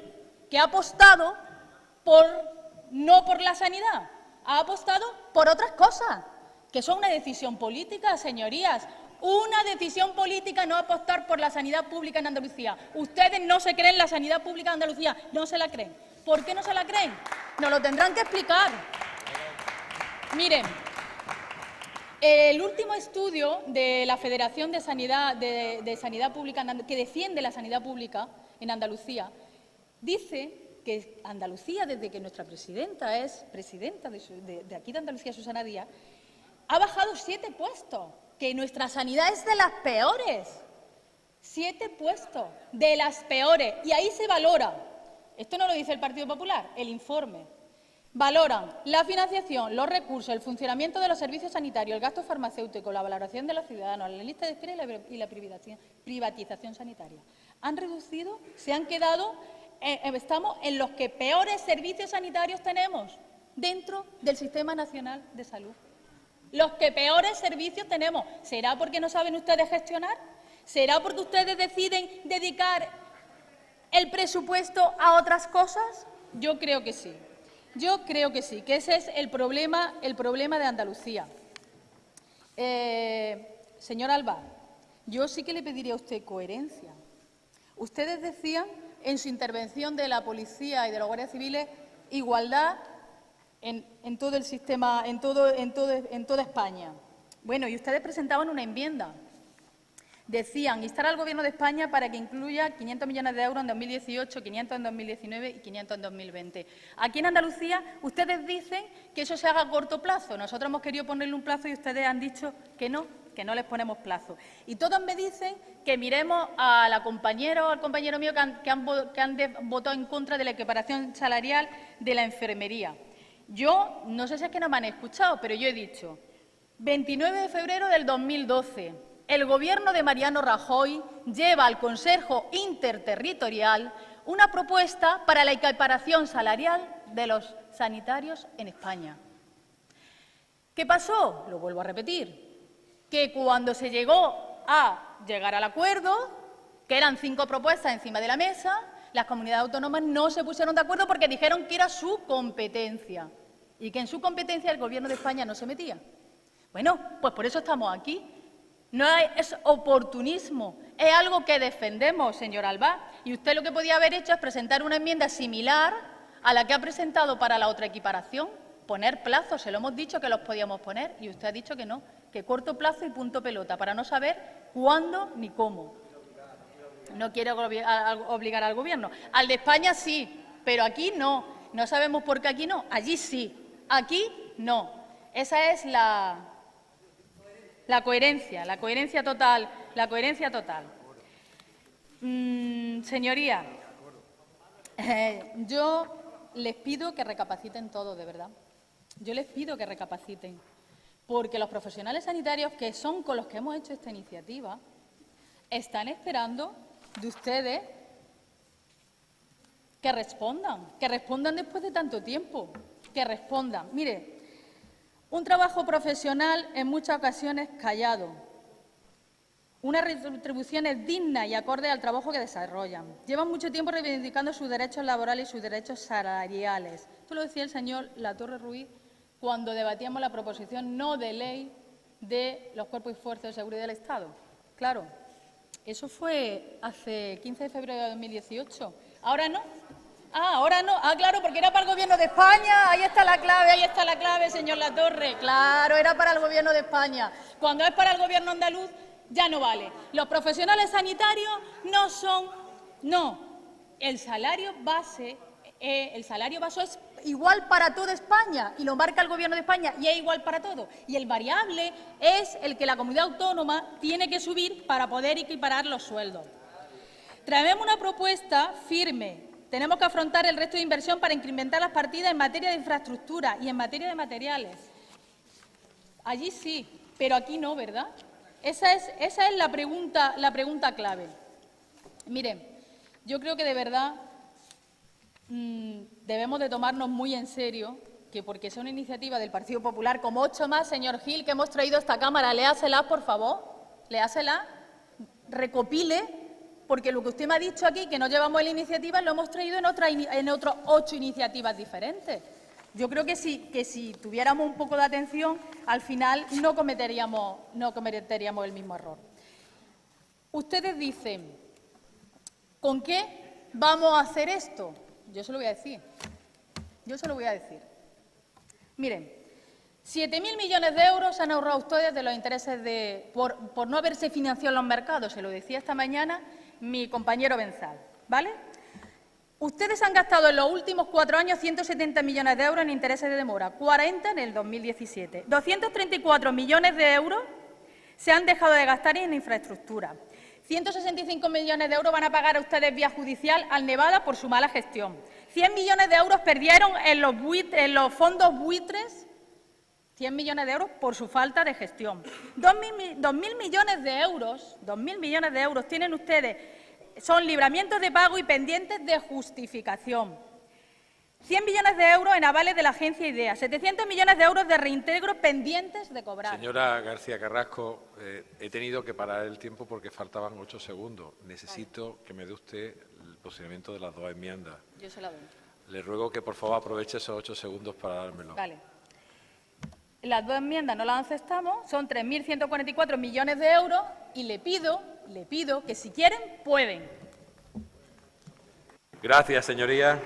que ha apostado no por la sanidad, ha apostado por otras cosas, que son una decisión política, señorías. Una decisión política no apostar por la sanidad pública en Andalucía. Ustedes no se creen la sanidad pública en Andalucía, no se la creen. ¿Por qué no se la creen? Nos lo tendrán que explicar. Miren, el último estudio de la Federación de Sanidad, de Sanidad Pública, que defiende la sanidad pública en Andalucía, dice que Andalucía, desde que nuestra presidenta es presidenta de aquí de Andalucía, Susana Díaz, ha bajado 7 puestos. Que nuestra sanidad es de las peores. 7 puestos, de las peores. Y ahí se valora, esto no lo dice el Partido Popular, el informe, valoran la financiación, los recursos, el funcionamiento de los servicios sanitarios, el gasto farmacéutico, la valoración de los ciudadanos, la lista de espera y la privatización sanitaria. Han reducido, se han quedado, estamos en los que peores servicios sanitarios tenemos dentro del Sistema Nacional de Salud. Los que peores servicios tenemos. ¿Será porque no saben ustedes gestionar? ¿Será porque ustedes deciden dedicar el presupuesto a otras cosas? Yo creo que sí. Yo creo que sí, que ese es el problema de Andalucía. Señor Alba, yo sí que le pediría a usted coherencia. Ustedes decían en su intervención de la policía y de los guardias civiles igualdad en todo el sistema, en toda España. Bueno, y ustedes presentaban una enmienda. Decían instar al Gobierno de España para que incluya 500 millones de euros en 2018, 500 en 2019 y 500 en 2020. Aquí en Andalucía ustedes dicen que eso se haga a corto plazo. Nosotros hemos querido ponerle un plazo y ustedes han dicho que no les ponemos plazo. Y todos me dicen que miremos a la compañera o al compañero mío que han votado en contra de la equiparación salarial de la enfermería. Yo, no sé si es que no me han escuchado, pero yo he dicho, 29 de febrero del 2012, el Gobierno de Mariano Rajoy lleva al Consejo Interterritorial una propuesta para la equiparación salarial de los sanitarios en España. ¿Qué pasó? Lo vuelvo a repetir, que cuando se llegó al acuerdo, que eran 5 propuestas encima de la mesa, las comunidades autónomas no se pusieron de acuerdo porque dijeron que era su competencia y que en su competencia el Gobierno de España no se metía. Bueno, pues por eso estamos aquí. No es oportunismo, es algo que defendemos, señor Alba. Y usted lo que podía haber hecho es presentar una enmienda similar a la que ha presentado para la otra equiparación, poner plazos, se lo hemos dicho que los podíamos poner y usted ha dicho que no, que corto plazo y punto pelota, para no saber cuándo ni cómo. No quiere obligar al Gobierno. Al de España sí, pero aquí no. No sabemos por qué aquí no, allí sí. Aquí no. Esa es la coherencia total. Señoría, yo les pido que recapaciten todos, de verdad. Yo les pido que recapaciten, porque los profesionales sanitarios, que son con los que hemos hecho esta iniciativa, están esperando de ustedes que respondan después de tanto tiempo, que respondan. Mire, un trabajo profesional en muchas ocasiones callado, unas retribuciones dignas y acordes al trabajo que desarrollan. Llevan mucho tiempo reivindicando sus derechos laborales y sus derechos salariales. Esto lo decía el señor Latorre Ruiz cuando debatíamos la proposición no de ley de los cuerpos y fuerzas de seguridad del Estado. Claro, eso fue hace 15 de febrero de 2018. ¿Ahora no? Ahora no. Claro, porque era para el Gobierno de España. Ahí está la clave, señor Latorre. Claro, era para el Gobierno de España. Cuando es para el Gobierno andaluz, ya no vale. Los profesionales sanitarios no son... No. El salario base es igual para toda España y lo marca el Gobierno de España y es igual para todos. Y el variable es el que la comunidad autónoma tiene que subir para poder equiparar los sueldos. Traemos una propuesta firme. Tenemos que afrontar el resto de inversión para incrementar las partidas en materia de infraestructura y en materia de materiales. Allí sí, pero aquí no, ¿verdad? Esa es la pregunta clave. Miren, yo creo que de verdad debemos de tomarnos muy en serio que porque sea una iniciativa del Partido Popular, como 8 más, señor Gil, que hemos traído a esta Cámara, léaselas, por favor, léaselas, recopile, porque lo que usted me ha dicho aquí, que no llevamos la iniciativa, lo hemos traído en otras 8 iniciativas diferentes. Yo creo que si tuviéramos un poco de atención, al final no cometeríamos el mismo error. Ustedes dicen, ¿con qué vamos a hacer esto? Yo se lo voy a decir. Miren, 7.000 millones de euros han ahorrado ustedes de los intereses por no haberse financiado en los mercados. Se lo decía esta mañana mi compañero Benzal, ¿vale? Ustedes han gastado en los últimos 4 años 170 millones de euros en intereses de demora, 40 en el 2017. 234 millones de euros se han dejado de gastar en infraestructura. 165 millones de euros van a pagar a ustedes vía judicial al Nevada por su mala gestión. 100 millones de euros perdieron en los fondos buitres, 100 millones de euros por su falta de gestión. 2.000 millones de euros tienen ustedes, son libramientos de pago y pendientes de justificación. 100 millones de euros en avales de la agencia IDEA, 700 millones de euros de reintegro pendientes de cobrar. Señora García Carrasco, he tenido que parar el tiempo porque faltaban 8 segundos. Necesito que me dé usted el posicionamiento de las 2 enmiendas. Yo se la doy. Le ruego que, por favor, aproveche esos 8 segundos para dármelo. Vale. Las 2 enmiendas no las aceptamos, son 3.144 millones de euros y le pido que si quieren, pueden. Gracias, señoría.